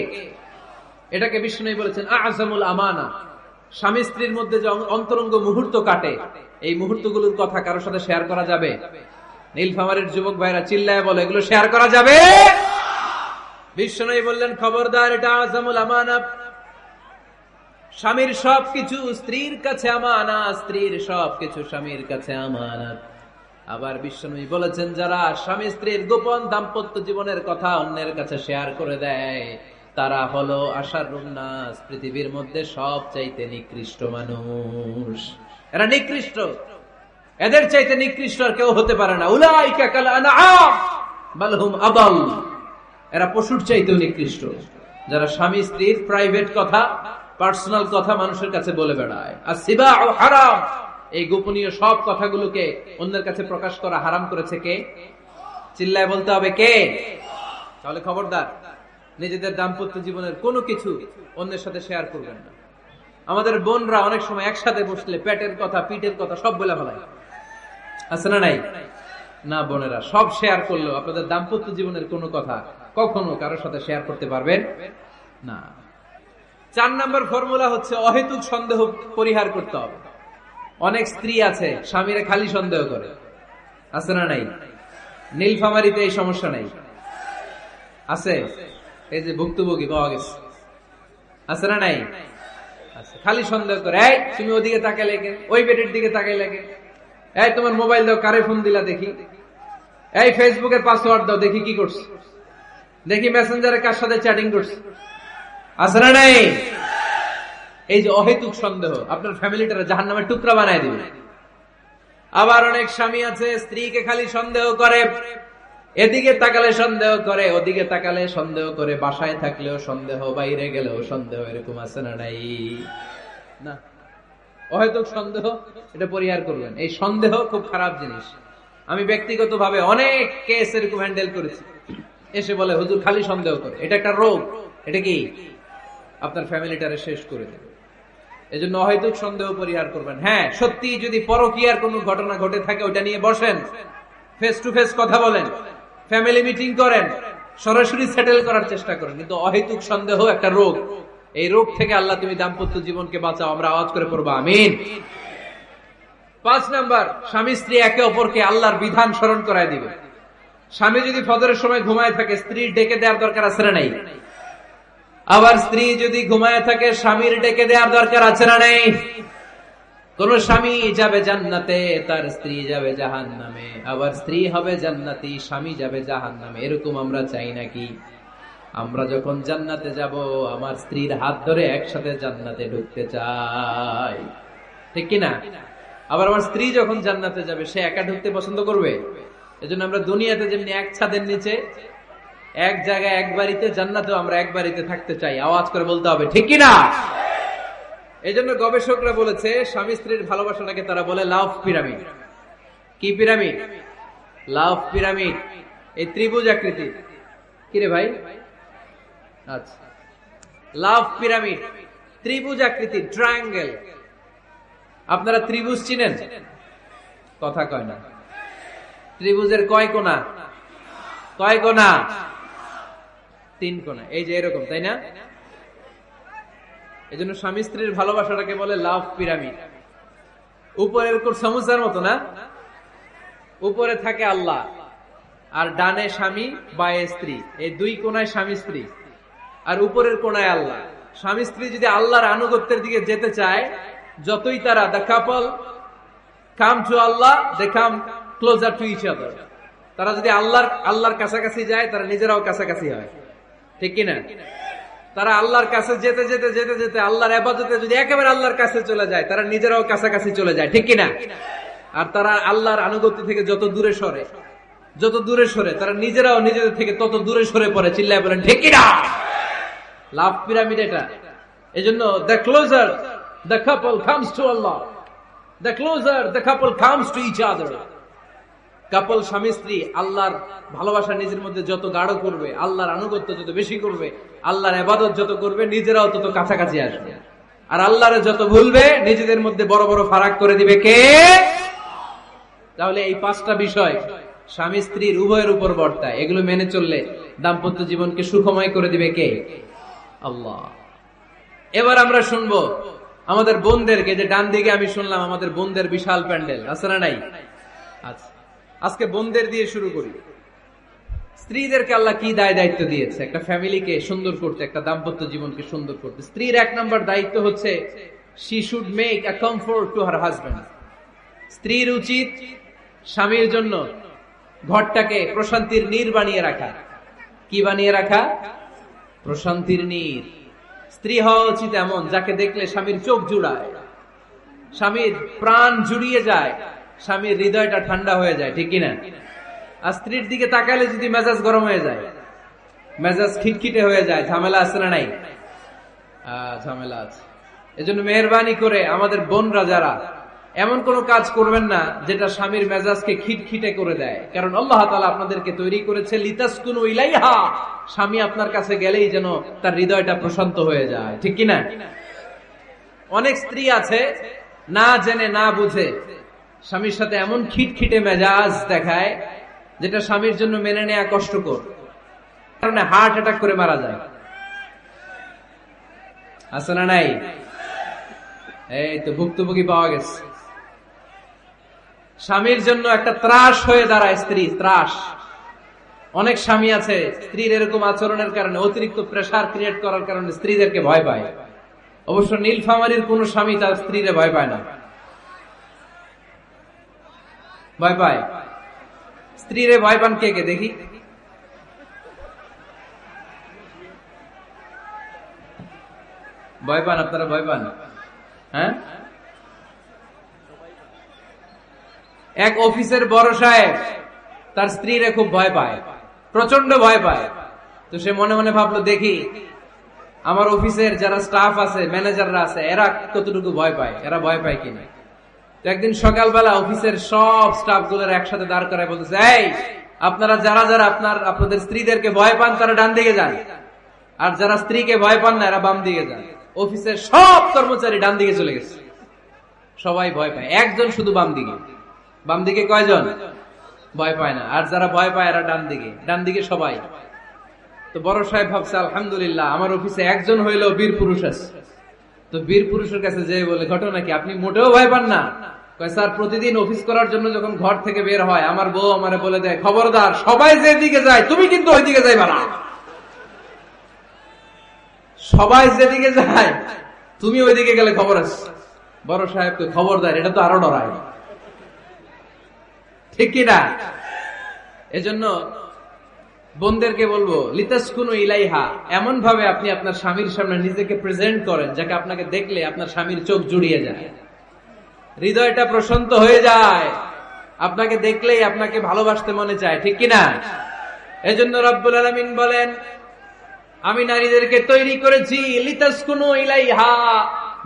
এটাকে বিষ্ণু বলেছেন আযমুল আমানা। স্বামী স্ত্রীর মধ্যে যে অন্তরঙ্গ মুহূর্ত কাটে, এই মুহূর্তগুলোর কথা কারোর সাথে শেয়ার করা যাবে? নীলফামারীর যুবক ভাইরা চিল্লায় বলে, এগুলো শেয়ার করা যাবে? বিষ্ণু বললেন, খবরদার, এটা আযমুল আমানা। স্বামীর সবকিছু স্ত্রীর কাছে আমানত, স্ত্রীর সবকিছু স্বামীর কাছে আমানত। আবার বিষ্ণু বলেছেন, যারা স্বামী স্ত্রীর গোপন দাম্পত্য জীবনের কথা অন্যের কাছে শেয়ার করে দেয়, তারা হলো আশারুন নাস, পৃথিবীর মধ্যে সবচাইতে নিকৃষ্ট মানুষ। এরা নিকৃষ্ট, এদের চাইতে নিকৃষ্ট আর কেউ হতে পারে না। উলাইকা কাল আনআম বাল হুম আদাল। এরা পশুর চাইতেও নিকৃষ্ট, যারা স্বামী স্ত্রীর প্রাইভেট কথা, পার্সোনাল কথা মানুষের কাছে বলে বেড়ায়। আর সিবাউ হারাম, এই গোপনীয় সব কথাগুলোকে অন্যের কাছে প্রকাশ করা হারাম করেছে কে? চিল্লায় বলতে হবে কে? তাহলে খবরদার, নিজেদের দাম্পত্য জীবনের কোনো কিছু অন্যের সাথে শেয়ার করবেন না। আমাদের বোনরা অনেক সময় একসাথে বসলে পেটের কথা, পিঠের কথা সব বলে ফেলায়, আছে না নাই? না বোনেরা, সব শেয়ার করলেও আপনাদের দাম্পত্য জীবনের কোনো কথা কখনো কারোর সাথে শেয়ার করতে পারবেন না। 4 নম্বর ফর্মুলা হচ্ছে অহেতুক সন্দেহ পরিহার করতে হবে। অনেক স্ত্রী আছে স্বামীরে খালি সন্দেহ করে, আছে না নাই? নীলফামারীতে এই সমস্যা নাই, আছে? এই যে ভুক্তভোগী পাওয়া গেছে, আছে না নাই? আছে। খালি সন্দেহ করে, এই তুমি ওদিকে তাকাইলে কেন, ওই বেটের দিকে তাকাইলে কেন, এই তোমার মোবাইল দাও, কারে ফোন দিলা দেখি, এই ফেসবুকের পাসওয়ার্ড দাও দেখি কি করছে, দেখি মেসেঞ্জারে কার সাথে চ্যাটিং করছে, আছে না নাই? এই যে অহেতুক সন্দেহ আপনার ফ্যামিলিটারে জাহান্নামের টুকরা বানায় দিবে। আবার অনেক স্বামী আছে স্ত্রীকে খালি সন্দেহ করে, এদিকে তাকালে সন্দেহ করে, ওদিকে তাকালে সন্দেহ করে, বাসায় থাকলেও সন্দেহ, বাইরে গেলেও সন্দেহ, এরকম আছে না নাই? না, অহেতুক সন্দেহ এটা পরিহার করবেন। এই সন্দেহ খুব খারাপ জিনিস। আমি ব্যক্তিগতভাবে অনেক কেস এরকম হ্যান্ডেল করেছি। এসে বলে হুজুর খালি সন্দেহ করে, এটা একটা রোগ। এটা কি আপনার ফ্যামিলিটারে শেষ করে দেবে। এজন্য অহেতুক সন্দেহ পরিহার করবেন। হ্যাঁ, সত্যি যদি পরকীয়ার কোনো ঘটনা ঘটে থাকে ওটা নিয়ে বসেন, ফেস টু ফেস কথা বলেন, ফ্যামিলি মিটিং করেন, সরাসরি সেটেল করার চেষ্টা করেন। কিন্তু অহেতুক সন্দেহ একটা রোগ। এই রোগ থেকে আল্লাহ তুমি দাম্পত্য জীবনকে বাঁচাও। আমরা আওয়াজ করে পড়বো আমিন। 5 নাম্বার, স্বামী স্ত্রী একে অপরকে আল্লাহর বিধান স্মরণ করায় দিবে। স্বামী যদি ফজরের সময় ঘুমায় থাকে, স্ত্রীর ডেকে দেওয়ার দরকার আছে না নাই? আবার স্ত্রী যদি ঘুমায় থাকে, স্বামীর ডেকে দেওয়ার দরকার আছে না নাই? কোন স্বামী যাবে জান্নাতে, তার স্ত্রী যাবে জাহান্নামে। আবার স্ত্রী হবে জান্নাতি, স্বামী যাবে জাহান্নামে। এরকম আমরা চাই নাকি? আমরা যখন জান্নাতে যাব, আমার স্ত্রীর হাত ধরে একসাথে জান্নাতে ঢুকতে চাই, ঠিক কিনা? আবার আমার স্ত্রী যখন জান্নাতে যাবে, সে একা ঢুকতে পছন্দ করবে? এজন্য আমরা দুনিয়াতে যেমনি এক ছাদের নিচে, এক জায়গায়, এক বাড়িতে, জান্নাতেও আমরা এক বাড়িতে থাকতে চাই। আওয়াজ করে বলতে হবে ঠিক কিনা? এই জন্য গবেষকরা বলেছে স্বামী স্ত্রীর ভালোবাসাটাকে তারা বলে লাভ পিরামিড। কি পিরামিড? লাভ পিরামিড। এই ত্রিভুজ আকৃতি। কিরে ভাই? আচ্ছা, লাভ পিরামিড, ত্রিভুজ আকৃতি, ট্রায়াঙ্গেল। আপনারা ত্রিভুজ চিনেন? কথা কয় না। ত্রিভুজের কয় কোণা? কয় কোণা? 3 কোণা। এই যে এরকম, তাই না? এই জন্য স্বামী স্ত্রীর ভালোবাসাটাকে বলে লাভ পিরামিড। উপরে এরকম সমুচার মতো না, উপরে থাকে আল্লাহ, আর ডানে স্বামী, বায়ে স্ত্রী। এই 2 কোণায় স্বামী স্ত্রী, আর উপরের কোণায় আল্লাহ। স্বামী স্ত্রী যদি আল্লাহর আনুগত্যের দিকে যেতে চায়, যতই তারা the couple come to Allah, they come closer to each other. তারা যদি আল্লাহর কাছাকাছি যায়, তারা নিজেরাও কাছাকাছি হয়, ঠিক কিনা? তারা আল্লাহর কাছে যেতে যেতে যেতে যেতে আল্লাহর ইবাদতে যদি একেবারে আল্লাহর কাছে চলে যায়, তারা নিজেরাও কাছাকাছি চলে যায়, ঠিক কিনা? আর তারা আল্লাহর আনুগত্য থেকে যত দূরে সরে, যত দূরে সরে, তারা নিজেরাও নিজেদের থেকে তত দূরে সরে পড়ে। চিল্লায় বলেন ঠিক কিনা? লাভ পিরামিড এটা। এজন্য the closer the couple comes to Allah, the closer the couple comes to each other. কাপল স্বামী স্ত্রী আল্লাহর ভালোবাসা নিজের মধ্যে যত গাঢ় করবে, আল্লাহর আনুগত্য যত বেশি করবে, আল্লাহর ইবাদত যত করবে, নিজেরাও তত কাছাকাছি আসবে। আর আল্লাহরে যত ভুলবে, নিজেদের মধ্যে বড় বড় ফারাক করে দিবে কে? তাহলে এই 5টা বিষয় স্বামী স্ত্রীর উভয়ের উপর বর্তায়। এগুলো মেনে চললে দাম্পত্য জীবনকে সুখময় করে দিবে কে? আল্লাহ। এবার আমরা শুনবো আমাদের বোনদেরকে। যে ডান দিকে আমি শুনলাম আমাদের বোনদের বিশাল প্যান্ডেল, আছে না নাই? আচ্ছা, আজকে বোনদের দিয়ে শুরু করি। স্ত্রীদেরকে আল্লাহ কি দায়িত্ব দিয়েছে একটা ফ্যামিলিকে সুন্দর করতে, একটা দাম্পত্য জীবনকে সুন্দর করতে। স্ত্রীর 1 নম্বর দায়িত্ব হচ্ছে she should make a comfort to her husband. স্ত্রীর উচিত স্বামীর জন্য ঘরটাকে প্রশান্তির নীড় বানিয়ে রাখা। কি বানিয়ে রাখা? প্রশান্তির নীড়। স্ত্রী হওয়া উচিত এমন যাকে দেখলে স্বামীর চোখ জুড়ায়, স্বামীর প্রাণ জুড়িয়ে যায়, স্বামীর হৃদয়টা ঠান্ডা হয়ে যায়, ঠিক কিনা? আর স্ত্রীর দিকে তাকালে যদি মেজাজ গরম হয়ে যায়, মেজাজ খিটখিটে হয়ে যায়, ঝামেলা আছে না নাই? ঝামেলা আছে। এজন্য মেহেরবানি করে আমাদের বোনরা যারা, এমন কোন কাজ করবেন না যেটা স্বামীর মেজাজকে খিটখিটে করে দেয়। কারণ আল্লাহ তাআলা আপনাদেরকে তৈরি করেছে লিতাসকুনু ইলাইহা, স্বামী আপনার কাছে গেলেই যেন তার হৃদয়টা প্রশান্ত হয়ে যায়, ঠিক কিনা? অনেক স্ত্রী আছে না জেনে না বুঝে স্বামীর সাথে এমন খিটখিটে মেজাজ দেখায় যেটা স্বামীর জন্য মেনে নেওয়া কষ্টকর, কারণে হার্ট অ্যাটাক করে মারা যায়, আছে না নাই? এই তো ভুক্তভোগী পাওয়া গেছে। স্বামীর জন্য একটা ত্রাস হয়ে দাঁড়ায় স্ত্রী, ত্রাস। অনেক স্বামী আছে স্ত্রীর এরকম আচরণের কারণে, অতিরিক্ত প্রেসার ক্রিয়েট করার কারণে স্ত্রীদেরকে ভয় পায়। অবশ্য নীলফামারীর কোন স্বামী তার স্ত্রীরে ভয় পায় না। ভয় পায়? স্ত্রীরে ভয় পান কে কে দেখি? ভয় পান আপনারা? ভয় পান? হ্যাঁ, এক অফিসের বড় সাহেব তার স্ত্রীরে খুব ভয় পায়, প্রচন্ড ভয় পায়। তো সে মনে মনে ভাবলো, দেখি আমার অফিসের যারা স্টাফ আছে, ম্যানেজাররা আছে, এরা কতটুকু ভয় পায়, এরা ভয় পায় কিনা। তো একদিন সকালবেলা অফিসের সব স্টাফ গুলোর একসাথে দাঁড় করায় বলতেছে, এই আপনারা যারা যারা আপনাদের স্ত্রীদেরকে ভয় পান তারা ডান দিকে যান, আর যারা স্ত্রীকে ভয় পান না এরা বাম দিকে যান। অফিসের সব কর্মচারী ডান দিকে চলে গেছে, সবাই ভয় পায়, একজন শুধু বাম দিকে। বাম দিকে কয়জন ভয় পায় না, আর যারা ভয় পায় এরা ডান দিকে, ডান দিকে সবাই। তো বড় সাহেব ভাবছে, আলহামদুলিল্লাহ আমার অফিসে একজন হইলেও বীর পুরুষ আছে। তো বীর পুরুষের কাছে যে বলে, ঘটনা কি, আপনি মোটেও ভয় পান না? কয়, স্যার প্রতিদিন অফিস করার জন্য যখন ঘর থেকে বের হয় আমার বউ আমারে বলে দেয়, খবরদার সবাই যেদিকে যায় তুমি কিন্তু ওই দিকে যাইবা না, সবাই যেদিকে যায় তুমি ওইদিকে গেলে খবর আছে। বড় সাহেবকে খবরদার, এটা তো আরো ডরায়, ঠিক কিনা? এজন্য বোনদেরকে বলবো, লিতাসকুনু ইলাইহা, এমন ভাবে আপনি আপনার স্বামীর সামনে নিজেকে প্রেজেন্ট করেন যাকে আপনাকে দেখলে আপনার স্বামীর চোখ জুড়িয়ে যায়, হৃদয়টা প্রশান্ত হয়ে যায়, আপনাকে দেখলেই আপনাকে ভালোবাসতে মনে চায়, ঠিক কিনা? এজন্য রব্বুল আলামিন বলেন, আমি নারীদেরকে তৈরি করেছি লিতাসকুনু ইলাইহা,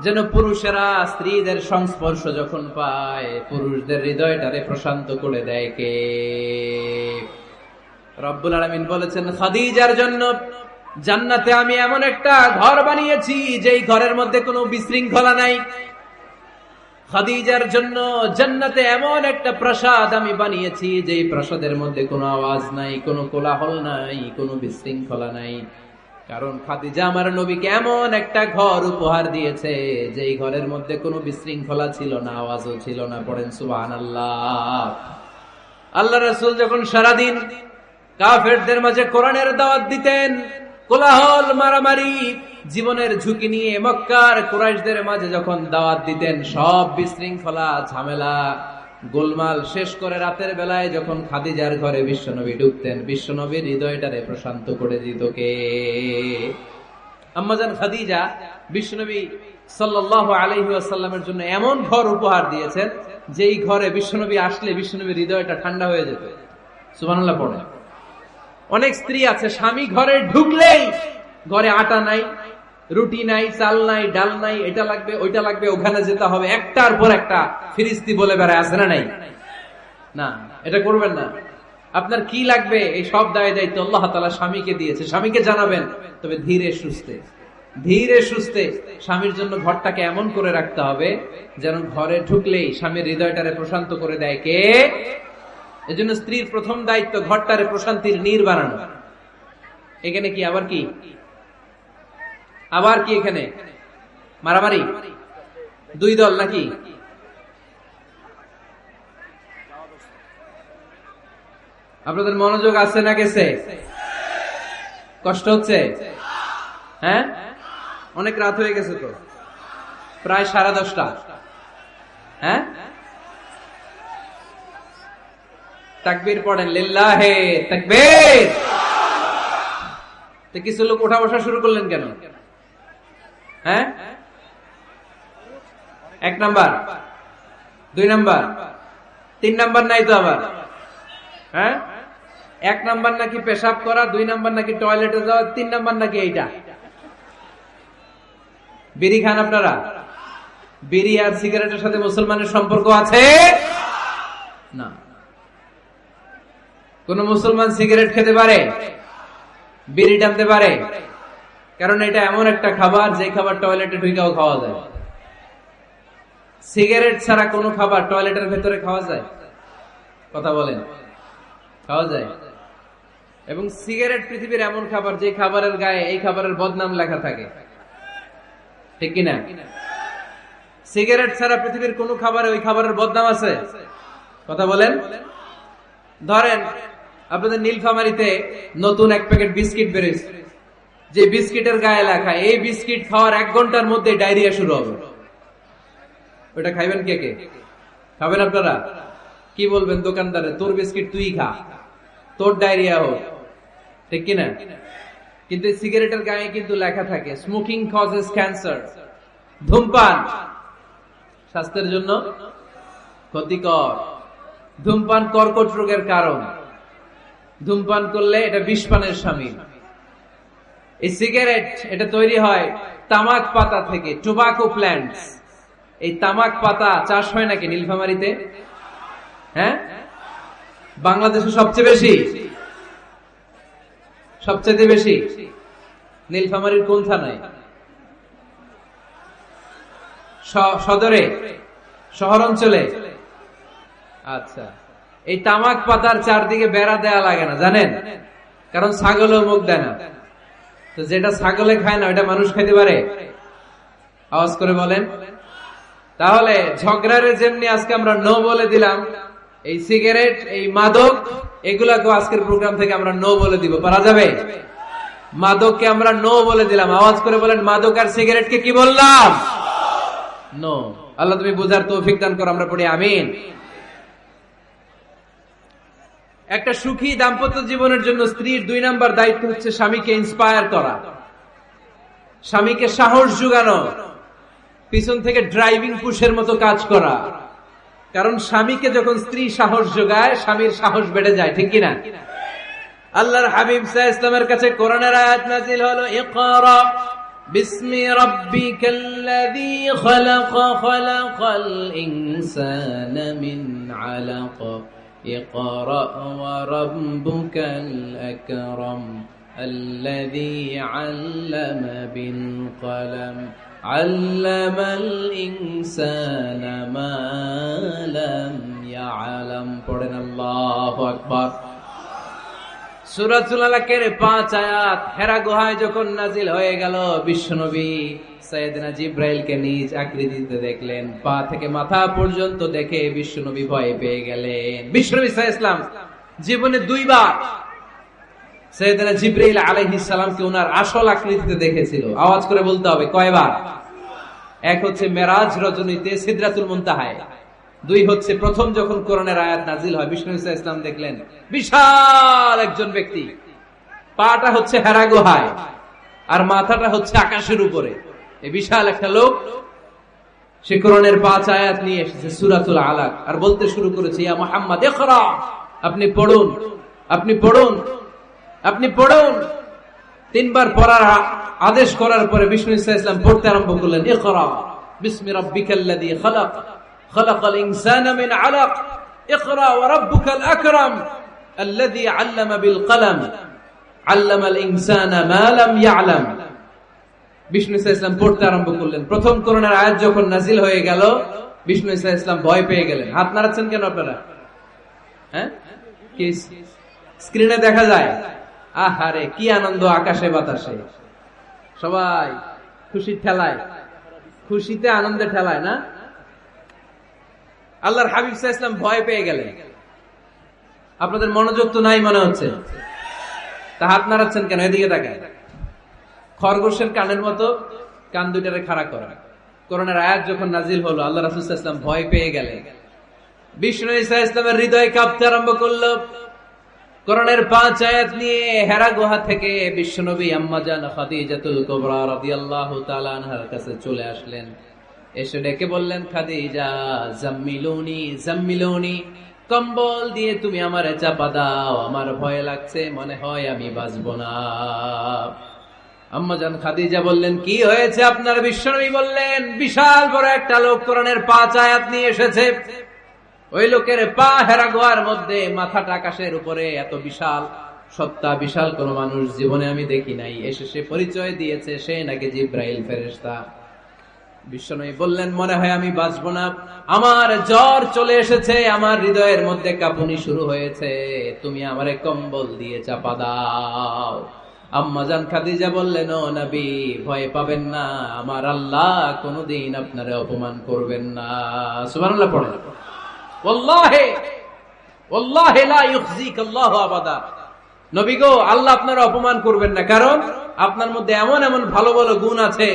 যেন পুরুষেরা স্ত্রীদের সংস্পর্শ যখন পায় পুরুষদের হৃদয়টারে প্রশান্ত করে দেয় কে? রব্বুল আলামিন বলেছেন, খাদিজার জন্য জান্নাতে আমি এমন একটা ঘর বানিয়েছি যেই ঘরের মধ্যে কোনো বিশৃঙ্খলা নাই। খাদিজার জন্য জান্নাতে এমন একটা প্রাসাদ আমি বানিয়েছি যেই প্রাসাদের মধ্যে কোনো আওয়াজ নাই, কোনো কোলাহল নাই, কোনো বিশৃঙ্খলা নাই। কারণ খাদিজা আমার নবীকে এমন একটা ঘর উপহার দিয়েছে যেই ঘরের মধ্যে কোনো বিশৃঙ্খলা ছিল না, আওয়াজও ছিল না। পড়েন সুবহানাল্লাহ। আল্লাহ রাসূল যখন সারাদিন কাফেরদের মাঝে কোরআনের দাওয়াত দিতেন, কোলাহল মারামারি জীবনের ঝুঁকি নিয়ে মক্কার কুরাইশদের মাঝে যখন দাওয়াত দিতেন, সব বিশৃঙ্খলা ঝামেলা গোলমাল শেষ করে রাতের বেলায় যখন খাদিজার ঘরে বিশ্বনবী ঢুকতেন, বিশ্বনবীর হৃদয়টারে প্রশান্ত করে দিত কে? আম্মাজান খাদিজা বিশ্বনবী সাল্লাল্লাহু আলাইহি ওয়াসাল্লামের জন্য এমন ঘর উপহার দিয়েছেন যেই ঘরে বিশ্বনবী আসলে বিশ্বনবীর হৃদয়টা ঠান্ডা হয়ে যেত। সুবহানাল্লাহ পড়ে। অনেক স্ত্রী আছে, স্বামী ঘরে ঢুকলেই ঘরে আটা নাই, রুটি নাই, চাল নাই, ডাল নাই, এটা লাগবে ওইটা লাগবে, ওখানে যেতে হবে, একটার পর একটা ফিরিস্তি বলে বেড়ায়, আছে না নাই? না, এটা করবেন না। আপনার কি লাগবে এই সব দায় দায়িত্ব আল্লাহ তাআলা স্বামীকে দিয়েছে, স্বামীকে জানাবেন। তবে ধীরে সুস্থে, ধীরে সুস্থে স্বামীর জন্য ঘরটাকে এমন করে রাখতে হবে যেন ঘরে ঢুকলেই স্বামীর হৃদয়টারে প্রশান্ত করে দেয় কে? এজন্য স্ত্রীর প্রথম দায়িত্ব ঘরটারে প্রশান্তির নীড় বানানো। এখানে কি আবার কি এখানে মারামারি? দুই দল নাকি? আপনাদের মনোযোগ আছে না গেছে? কষ্ট হচ্ছে? হ্যাঁ, অনেক রাত হয়ে গেছে তো, প্রায় 10:30। হ্যাঁ, তাকবীর পড়েন, লিল্লাহে তাকবীর। তো কিছু লোক ওঠা বসা শুরু করলেন কেন? হ্যাঁ, 1 নাম্বার, 2 নাম্বার, 3 নাম্বার নাই তো আবার? হ্যাঁ, 1 নাম্বার নাকি পেশাব করা, 2 নাম্বার নাকি টয়লেটে যাওয়া, 3 নাম্বার নাকি এইটা। বিড়ি খান আপনারা? বিড়ি আর সিগারেটের সাথে মুসলমানের সম্পর্ক আছে না। কোন মুসলমান সিগারেট খেতে পারে, বিড়ি টানতে পারে? কারণ এটা এমন একটা খাবার যে খাবার টয়লেটে ঢুকেও খাওয়া যায়। সিগারেট ছাড়া কোন খাবার টয়লেটের ভেতরে খাওয়া যায়? কথা বলেন, খাওয়া যায়? এবং সিগারেট পৃথিবীর এমন খাবার যে খাবারের গায়ে এই খাবারের বদনাম লেখা থাকে, ঠিক কিনা? সিগারেট ছাড়া পৃথিবীর কোন খাবারে ওই খাবারের বদনাম আছে? কথা বলেন। ধরেন আপনাদের নীলফামারীতে নতুন 1 প্যাকেট বিস্কিট বেরিয়েছে, যে বিস্কিটের গায়ে লেখা এই বিস্কিট খাওয়ার 1 ঘন্টার মধ্যে ডায়রিয়া শুরু হবে। ওটা খাইবেন কে কে? খাবেন আপনারা? কি বলবেন দোকানদারে, তোর বিস্কিট তুই খা, তোর ডায়রিয়া হোক, ঠিক কিনা? কিন্তু সিগারেটের গায়ে কিন্তু লেখা থাকে স্মোকিং কজেস ক্যান্সার, ধূমপান স্বাস্থ্যের জন্য ক্ষতিকর, ধূমপান কর্কট রোগের কারণ, ধূমপান করলে এটা বিষপানের শামিল। এই সিগারেট এটা তৈরি হয় তামাক পাতা থেকে, টোবাকো প্ল্যান্টস। এই তামাক পাতা চাষ হয় নাকি নীলফামারীতে? হ্যাঁ, বাংলাদেশে সবচেয়ে বেশি, সবচেয়ে বেশি নীলফামারীর কোন থানায়? সদরে, শহর অঞ্চলে। আচ্ছা, এই তামাক পাতার চারদিকে বেড়া দেয়া লাগে না জানেন? কারণ ছাগলও মুখ দেয় না। তো যেটা ছাগলে খায় না ওটা মানুষ খাইতে পারে? আওয়াজ করে বলেন। তাহলে ঝগড়ারে যেমনি আজকে আমরা নো বলে দিলাম, এই সিগারেট, এই মাদক, এগুলাকে আজকের প্রোগ্রাম থেকে আমরা নো বলে দিব। পারা যাবে? মাদককে আমরা নো বলে দিলাম। আওয়াজ করে বলেন, মাদক আর সিগারেটকে কি বললাম? নো। আল্লাহ তুমি বুঝার তৌফিক দান করো, আমরা পড়ি আমিন। একটা সুখী দাম্পত্য জীবনের জন্য স্ত্রীর 2 নাম্বার দায়িত্ব হচ্ছে স্বামীকে ইন্সপায়ার করা, স্বামীকে সাহস যোগানো, পিছন থেকে ড্রাইভিং পুশের মতো কাজ করা। কারণ স্বামীকে যখন স্ত্রী সাহস যোগায়, স্বামীর সাহস বেড়ে যায়, ঠিক কিনা? আল্লাহর হাবিব সাল্লাল্লাহু আলাইহি ওয়াসাল্লামের কাছে কোরআনের আয়াত নাযিল হলো, ইকরা বিসমি রাব্বিকাল্লাযী খালাক, খালাকাল ইনসানা মিন আলাক, ইকরা ওয়া রাব্বুকাল আকরাম, আল্লাযী আল্লামা বিল কলম, আল্লামাল ইনসানা মা লাম ইয়ালাম। পড়েন আল্লাহু আকবার। সূরাতুল আলাকের 5 আয়াত হেরা গুহায় যখন নাজিল হয়ে গেল, বিশ্বনবী সাইয়েদনা জিবরাইলকে নিজ আকৃতিতে দেখলেন, পা থেকে মাথা পর্যন্ত দেখে বিশ্বনবী ভয় পেয়ে গেলেন। বিশ্বনবী সাল্লাল্লাহু আলাইহি ওয়াসাল্লাম জীবনে 2 বার সাইয়েদনা জিবরাইল আলাইহিস সালামকে ওনার আসল আকৃতিতে দেখেছিল। আওয়াজ করে বলতে হবে, কয়বার? এক হচ্ছে মেরাজ রজনীতে সিদরাতুল মুনতাহায়, 2 হচ্ছে প্রথম যখন কোরআনের আয়াত নাজিল হয়, বিষ্ণু ইসা ইসলাম দেখলেন বিশাল একজন ব্যক্তি, পাটা হচ্ছে হেরা গুহায় আর মাথাটা হচ্ছে আকাশের উপরে। এই বিশাল একটা লোক, সে কোরআনের 5 আয়াত নিয়ে এসেছে সূরাতুল আলাক, আর বলতে শুরু করেছে, ইয়া মুহাম্মদ ইকরা, আপনি পড়ুন, আপনি পড়ুন, আপনি পড়ুন। 3 বার পড়ার আদেশ করার পরে বিষ্ণু ইসা ইসলাম পড়তে আরম্ভ করলেন, ইকরা বিসমি রাব্বিকাল্লাযী খালাক, খালাকাল ইনসানা মিন আলাক, ইকরা ওয়া রাব্বুকাল আকরাম, আল্লাযী আল্লামা বিল কলম, আল্লামাল ইনসানা মা লাম ইয়ালাম। বিষ্ণু ইসা ইসলাম পড়তে আরম্ভ করলেন। প্রথম কোরআনের আয়াত যখন নাজিল হয়ে গেল, বিষ্ণু ইসা ইসলাম ভয় পেয়ে গেলেন। হাত নাড়াচ্ছেন কেন আপনারা? হ্যাঁ, কি স্ক্রিনে দেখা যায়? আহারে কি আনন্দ, আকাশে বাতাসে সবাই খুশির ঠেলায়, খুশিতে আনন্দে ঠেলায় না? আল্লাহর হাবিব সাল্লাল্লাহু আলাইহি ওয়াসাল্লাম ভয় পেয়ে গেলেন। আপনাদের মনোযোগ তো নাই মনে হচ্ছে, তা হাত নাড়াচ্ছেন কেন? এদিকে তাকায়। খরগোশের কানের মতো কান দুইটারে খাড়া করা। কোরআনের আয়াত যখন নাজিল হলো, আল্লাহ রাসূল সাল্লাল্লাহু আলাইহি ওয়াসাল্লাম ভয় পেয়ে গেলেন। বিষ্ণু ইসা ইসলামের হৃদয় কাঁপতে আরম্ভ করলো। কোরআনের 5 আয়াত নিয়ে হেরা গুহা থেকে বিশ্বনবী আম্মা জান খাদিজাতুল কুবরা রাদিয়াল্লাহু তাআলা আনহার কাছে চলে আসলেন। এসে ডেকে বললেন, খাদিজা জাম্মিলুনি জাম্মিলুনি, কম্বল দিয়ে তুমি আমারে চাপা দাও, আমার ভয় লাগছে, মনে হয় আমি বাঁচবো না। আম্মা জান খাদিজা বললেন, কি হয়েছে আপনার? বিশ্বনবী বললেন, বিশাল বড় একটা লোক কোরআনের 5 আয়াত নিয়ে এসেছে। ওই লোকের পা হেরা গুহার মধ্যে, মাথাটা আকাশের উপরে, এত বিশাল সত্তা, বিশাল কোন মানুষ জীবনে আমি দেখি নাই। এসে সে পরিচয় দিয়েছে সে নাকি জিবরাইল ফেরেশতা। বিশ্বনবী বললেন, মনে হয় আমি বাঁচবো না, আমার জ্বর চলে এসেছে, আমার হৃদয়ের মধ্যে কাঁপুনি শুরু হয়েছে, তুমি আমারে কম্বল দিয়ে চাপা দাও। আম্মা জান খাদিজা বললেন, ও নবী ভয় পাবেন না, আমার আল্লাহ কোনদিন আপনারে অপমান করবেন না। সুবহানাল্লাহ পড়েন। ওয়াল্লাহি ওয়াল্লাহি লা ইউখজিকাল্লাহু আবাদা। নবী গো, আল্লাহ আপনার অপমান করবেন না, কারণ আপনার মধ্যে এমন এমন ভালো ভালো গুণ আছে,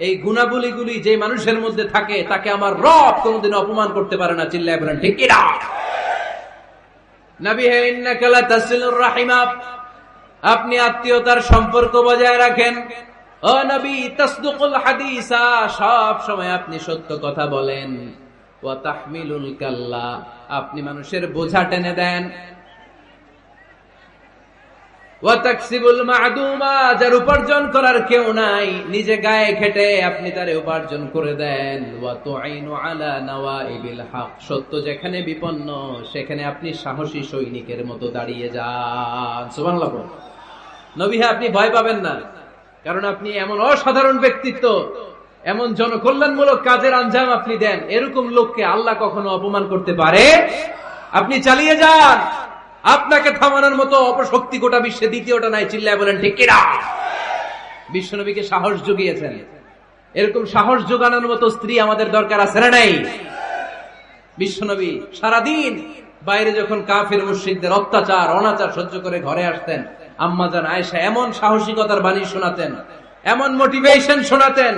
এই গুণাবলীগুলি যে মানুষের মধ্যে থাকে তাকে আমার রব কোনদিন অপমান করতে পারে না। চিল্লায় বলেন ঠিক কি না? নবী হে ইন্নাকা লাতাসিলুর রাহিমা, আপনি আত্মীয়তার সম্পর্ক বজায় রাখেন। ও নবী, তাসদুকুল হাদিসা, সব সময় আপনি সত্য কথা বলেন। ওয়া তাহমিলুল কাল্লা, আপনি মানুষের বোঝা টেনে দেন। ওয়া তাকসিবুল মা'দুমা, যার উপার্জন করার কেউ নাই, নিজে গায়ে খেটে আপনি তারে উপার্জন করে দেন। ওয়া তুঈনু আলা নাওয়াইবিল হক, সত্য যেখানে বিপন্ন সেখানে আপনি সাহসী সৈনিকের মতো দাঁড়িয়ে যান। সুবহানাল্লাহ। নবী, আপনি ভয় পাবেন না, কারণ আপনি এমন অসাধারণ ব্যক্তিত্ব, এমন জনকল্যাণমূলক কাজের আঞ্জাম আপনি দেন, এরকম লোককে আল্লাহ কখনো অপমান করতে পারে? আপনি চালিয়ে যান, আপনাকে থামানোর মতো অপশক্তি গোটা বিশ্বে দ্বিতীয়টা নাই। চিল্লায় বলেন ঠিক কিনা? বিশ্বনবীকে সাহস জুগিয়েছেন, এরকম সাহস জোগানোর মতো স্ত্রী আমাদের দরকার আছে না নাই? বিশ্বনবী সারাদিন বাইরে যখন কাফির মুশরিকদের অত্যাচার অনাচার সহ্য করে ঘরে আসতেন, আম্মাজান আয়েশা এমন সাহসিকতার বাণী শোনাতেন, এমন মোটিভেশন শোনাতেন,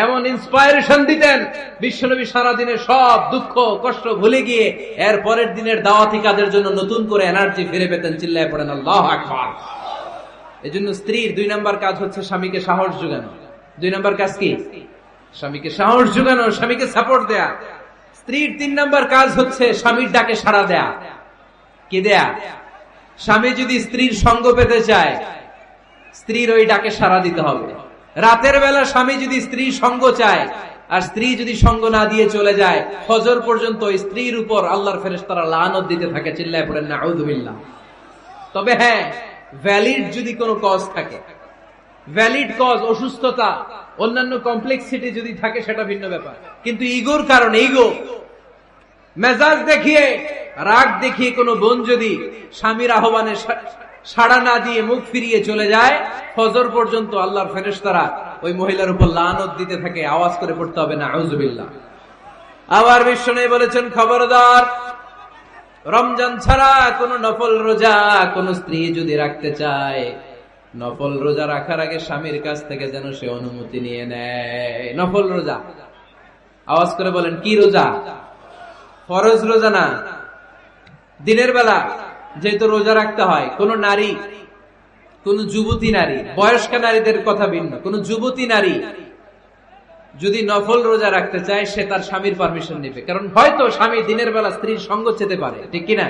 এমন ইন্সপায়ারেশন দিতেন, বিশ্বনবী সারাদিনের সব দুঃখ কষ্ট ভুলে গিয়ে এর পরের দিনের দাওয়াতি কাজের জন্য নতুন করে এনার্জি ফিরে পেতেন। চিল্লায় পড়েন আল্লাহু আকবার। এজন্য স্ত্রীর 2 নাম্বার কাজ হচ্ছে স্বামীকে সাহস যোগানো। 2 নাম্বার কাজ কি? স্বামীকে সাহস যোগানো, স্বামীকে সাপোর্ট দেয়া। স্ত্রীর 3 নাম্বার কাজ হচ্ছে স্বামীর ডাকে সাড়া দেয়া। কি দেয়া? স্বামী যদি স্ত্রীর সঙ্গ পেতে চায়, স্ত্রীর ওই ডাকে সাড়া দিতে হবে। রাতের বেলা স্বামী যদি স্ত্রীর সঙ্গ চায়, আর স্ত্রী যদি সঙ্গ না দিয়ে চলে যায়, ফজর পর্যন্ত স্ত্রীর উপর আল্লাহর ফেরেশতারা লানত দিতে থাকে। চিল্লায় পড়েন নাউযু বিল্লাহ। তবে হ্যাঁ, ভ্যালিড যদি কোনো কজ থাকে, ভ্যালিড কজ, অসুস্থতা, অন্যান্য কমপ্লেক্সিটি যদি থাকে, সেটা ভিন্ন ব্যাপার। কিন্তু ইগোর কারণে, ইগো, মেজাজ দেখিয়ে, রাগ দেখিয়ে কোনো বোন যদি স্বামীর আহ্বানে সাড়া না দিয়ে মুখ ফিরিয়ে চলে যায়, ফজর পর্যন্ত আল্লাহর ফেরেশতারা ওই মহিলার উপর লানত দিতে থাকে। আওয়াজ করে পড়তে হবে নাউযু বিল্লাহ। আবার বিশ্বনবী বলেছেন, খবরদার, রমজান ছাড়া কোন নফল রোজা কোন স্ত্রী যদি রাখতে চায়, নফল রোজা রাখার আগে স্বামীর কাছ থেকে যেন সে অনুমতি নিয়ে নেয়। নফল রোজা, আওয়াজ করে বলেন কি রোজা? ফরজ রোজা না। দিনের বেলা যেহেতু রোজা রাখতে হয়, কোন নারী, কোন যুবতী নারী, বয়স্ক নারীদের কথা ভিন্ন, কোন যুবতী নারী যদি নফল রোজা রাখতে চায়, সে তার স্বামীর পারমিশন নেবে। কারণ হয়তো স্বামী দিনের বেলা স্ত্রীর সঙ্গ চেতে পারে, ঠিক কিনা?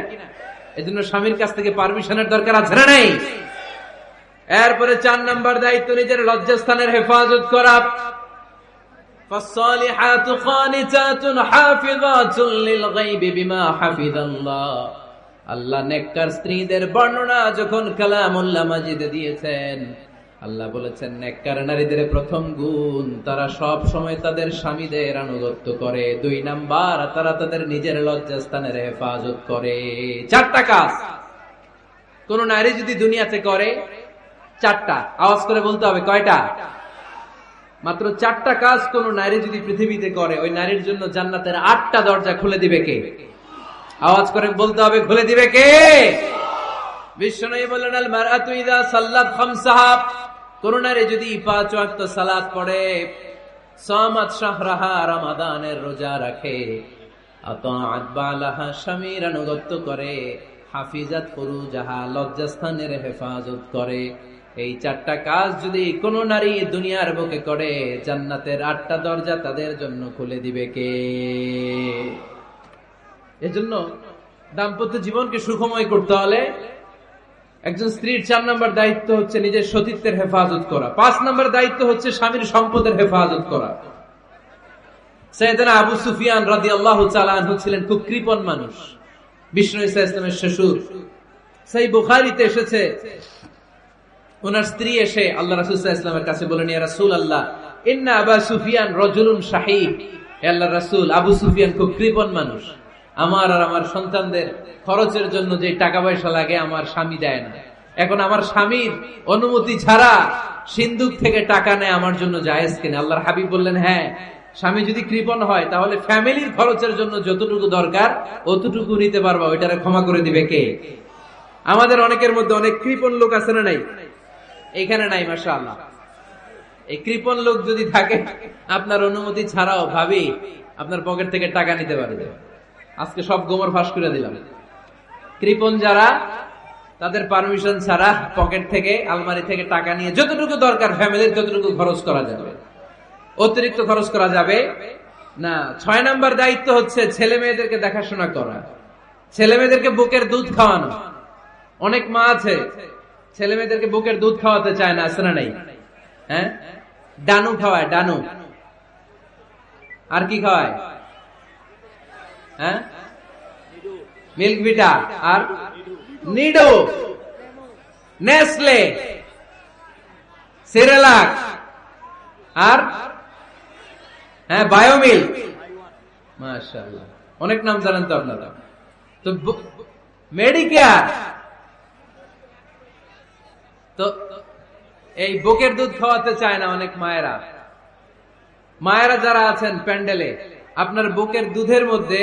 এজন্য স্বামীর কাছ থেকে পারমিশনের দরকার আছে না নাই? এরপরে 4 নাম্বার দায়িত্ব, নিজের লজ্জাস্থানের হেফাজত করা। فالصالحات قانتات حافظات للغيب بما حفظ الله। আল্লাহ নেককার স্ত্রীদের বর্ণনা যখন কালামুল্লাহ মাজিদে দিয়েছেন, আল্লাহ বলেছেন নেককার নারীদের প্রথম গুণ, তারা সব সময় তাদের স্বামীদের আনুগত্য করে। 2 নাম্বার, তারা তাদের নিজের লজ্জাস্থানের হেফাজত করে। 4টা কাজ কোন নারী যদি দুনিয়াতে করে, 4টা, আওয়াজ করে বলতে হবে কয়টা? মাত্র 4টা কাজ কোন নারী যদি পৃথিবীতে করে, ওই নারীর জন্য জান্নাতের 8টা দরজা খুলে দিবে কে? আওয়াজ করে বলতে হবে, খুলে দিবে কে? বিশ্বনবী বললেন, আল মারআতু ইযা সাল্লাত খামসাহা, কোন নারী যদি 5 ওয়াক্ত সালাত পড়ে, সামাত শাহরাহা, রমাদানের রোজা রাখে, আতাআত বালাহা, স্বামীর আনুগত্য করে, হাফিজাত ফুরুজাহা, লজ্জাস্থানের হেফাজত করে। এই 4টা কাজ যদি কোন নারী দুনিয়ার বুকে করে, জান্নাতের 8টা দরজা তাদের জন্য খুলে দিবে কে? এজন্য দাম্পত্য জীবনকে সুখময় করতে হলে একজন স্ত্রীর 4 নম্বর দায়িত্ব হচ্ছে নিজের সতীত্বের হেফাজত করা। 5 নম্বর দায়িত্ব হচ্ছে স্বামীর সম্পদের হেফাজত করা। সাইয়েদনা আবু সুফিয়ান রাদিয়াল্লাহু তাআলা আনহু ছিলেন খুব কৃপণ মানুষ, বিষ্ণু ইসা ইসলামের শ্বশুর। সেই বুখারীতে এসেছে, ওনার স্ত্রী এসে আল্লাহ রাসূল সাল্লাল্লাহু আলাইহি ওয়াসাল্লামের কাছে বলেন, ইয়া রাসূলুল্লাহ, ইন্না আবা সুফিয়ান রাজুলুন শাহীহ। হে আল্লাহর রাসূল, আবু সুফিয়ান খুব কৃপণ মানুষ, আমার আর আমার সন্তানদের খরচের জন্য যে টাকা পয়সা লাগে আমার স্বামী দেয় না। এখন আমার স্বামীর অনুমতি ছাড়া সিন্ধুক থেকে টাকা নেয় আমার জন্য জায়েজ কিনা? আল্লাহর হাবিব বললেন, হ্যাঁ, স্বামী যদি কৃপণ হয় তাহলে ফ্যামিলির খরচের জন্য যতটুকু দরকার অতটুকু নিতে পারবা, ওইটারে ক্ষমা করে দিবে কে? আমাদের অনেকের মধ্যে অনেক কৃপণ লোক আছে না নাই? এখানে নাই, মাশাআল্লাহ। এই কৃপণ লোক যদি থাকে, আপনার অনুমতি ছাড়াও ভাবি আপনার পকেট থেকে টাকা নিতে পারবে। আজকে সব গোমর ফাঁস করে দিলাম। কৃপণ যারা, তাদের পারমিশন ছাড়া পকেট থেকে, আলমারি থেকে টাকা নিয়ে যতটুকু দরকার ফ্যামিলির ততটুকু খরচ করা যাবে, অতিরিক্ত খরচ করা যাবে না। 6 নাম্বার দায়িত্ব হচ্ছে ছেলে মেয়েদেরকে দেখাশোনা করা, ছেলে মেয়েদেরকে বুকের দুধ খাওয়ানো। অনেক মা আছে ছেলে মেয়েদেরকে বুকের দুধ খাওয়াতে চায় না, আছে না নাই? হ্যাঁ, ডানু খাওয়ায়, ডানু। আর কি খাওয়ায়? হ্যাঁ, মিল্ক ভিটা, আর নিডো, নেসলে, সেরেলাক, আর হ্যাঁ বায়োমিল্ক। মাশাআল্লাহ, অনেক নাম জানেন তো আপনারা। তো মেডিকেয়ার, তো এই বুকের দুধ খাওয়াতে চায় না অনেক মায়েরা। মায়েরা যারা আছেন প্যান্ডেলে, আপনার বুকের দুধের মধ্যে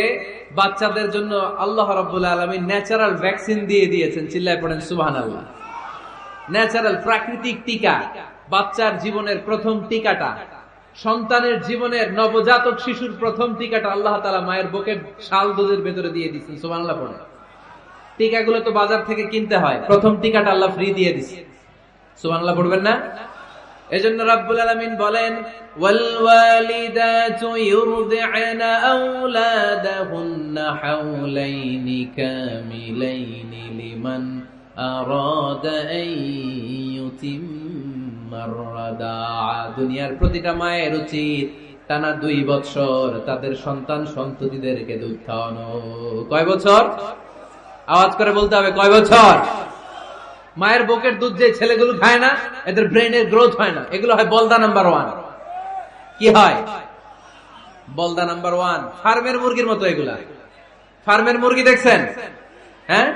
বাচ্চাদের জন্য আল্লাহ রাব্বুল আলামিন ন্যাচারাল ভ্যাকসিন দিয়ে দিয়েছেন। চিল্লায় পড়েন সুবহানাল্লাহ। ন্যাচারাল, প্রাকৃতিক টিকা, বাচ্চার জীবনের প্রথম টিকাটা, সন্তানের জীবনের নবজাতক শিশুর প্রথম টিকাটা আল্লাহ তাআলা মায়ের বুকের শাল দুধের ভেতরে দিয়ে দিয়েছেন। সুবহানাল্লাহ পড়েন। টিকাগুলো তো বাজার থেকে কিনতে হয়, প্রথম টিকাটা আল্লাহ ফ্রি দিয়ে দিয়েছে। সুবহানাল্লাহ পড়বেন না? এজন্য রাব্বুল আলামিন বলেন, ওয়াল ওয়ালিদাতু ইউরদি'না আওলাদাহুন্না হাওলাইনি কামিলাইনি লিমান আরাদা আন ইউতিম্মার রাদাআ। দুনিয়ার প্রতিটা মায়ের উচিত টানা 2 বছর তাদের সন্তান সন্ততিদেরকে দুধ খাওয়ানো। কয় বছর? আওয়াজ করে বলতে হবে, কয় বছর? মায়ের বুকের দুধ যে ছেলেগুলো খায় না, এদের ব্রেনের গ্রোথ হয় না। এগুলো হয় বলদা নাম্বার 1। কি হয়? বলদা নাম্বার 1। ফার্মের মুরগির মতো এগুলা। ফার্মের মুরগি দেখছেন? হ্যাঁ,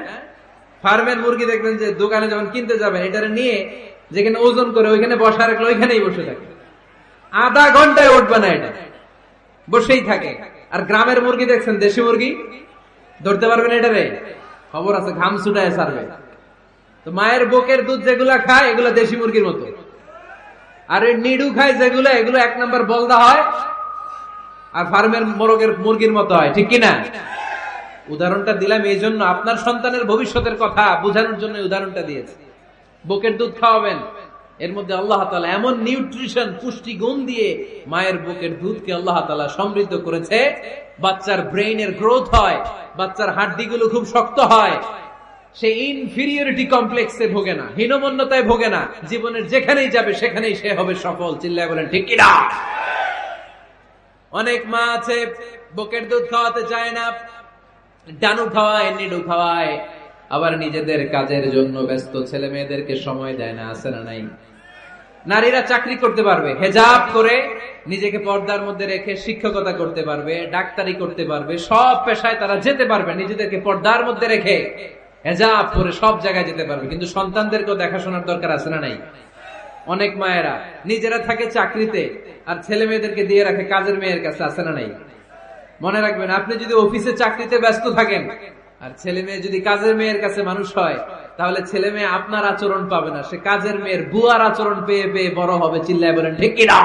ফার্মের মুরগি দেখবেন যে দোকানে যখন কিনতে যাবেন, এটারে নিয়ে যেখানে ওজন করে ওইখানে বসা রাখলে ওইখানেই বসে থাকে, আধা ঘন্টায় উঠবে না, এটা বসেই থাকে। আর গ্রামের মুরগি দেখছেন, দেশি মুরগি, ধরতে পারবেন এটারে? খবর আছে, ঘাম ছুটায় ছাড়বে। তো মায়ের বুকের দুধ যেগুলা খায় এগুলো দেশি মুরগির মতো, আর এই নিডু খায় যেগুলো, এগুলো 1 নাম্বার বলদা হয়, আর ফার্মের মুরগির মতো হয়। ঠিক কিনা? উদাহরণটা দিলাম এই জন্য, আপনার সন্তানের ভবিষ্যতের কথা বোঝানোর জন্য উদাহরণটা দিয়েছি। বুকের দুধ খাওয়াবেন, এর মধ্যে আল্লাহ তাআলা এমন নিউট্রিশন, পুষ্টি গুণ দিয়ে মায়ের বুকের দুধকে আল্লাহ তাআলা সমৃদ্ধ করেছে। বাচ্চার ব্রেইনের গ্রোথ হয়, বাচ্চার হাড্ডিগুলো খুব শক্ত হয়, সে ইনফিরিয়রিটি কমপ্লেক্সে ভোগে না, হীনমন্যতায় ভোগে না। জীবনের যেখানেই যাবে সেখানেই সে হবে সফল। চিল্লায় বলেন ঠিক কিনা? অনেক মা আছে বুকের দুধ খাওয়াতে চায় না, ডানু খাওয়ায়, নিডু খাওয়ায়, আবার নিজেদের কাজের জন্য ব্যস্ত, ছেলে মেয়েদেরকে সময় দেয় না। আছে না নাই? নারীরা চাকরি করতে পারবে, হেজাব করে নিজেকে পর্দার মধ্যে রেখে শিক্ষকতা করতে পারবে, ডাক্তারি করতে পারবে, সব পেশায় তারা যেতে পারবে, নিজেদেরকে পর্দার মধ্যে রেখে হেজাব পরে সব জায়গায় যেতে পারবে। কিন্তু সন্তানদেরকেও দেখাশোনার দরকার আছে না নাই? অনেক মায়েরা নিজেরা থাকে চাকরিতে, আর ছেলে মেয়েদেরকে দিয়ে রাখে কাজের মেয়ের কাছে। আছে না নাই? মনে রাখবেন, আপনি যদি অফিসে চাকরিতে ব্যস্ত থাকেন আর ছেলে মেয়ে যদি কাজের মেয়ের কাছে মানুষ হয়, তাহলে ছেলে মেয়ে আপনার আচরণ পাবে না, সে কাজের মেয়ের বুয়ার আচরণ পেয়ে পেয়ে বড় হবে। চিল্লায় বলেন ঠিক কিনা?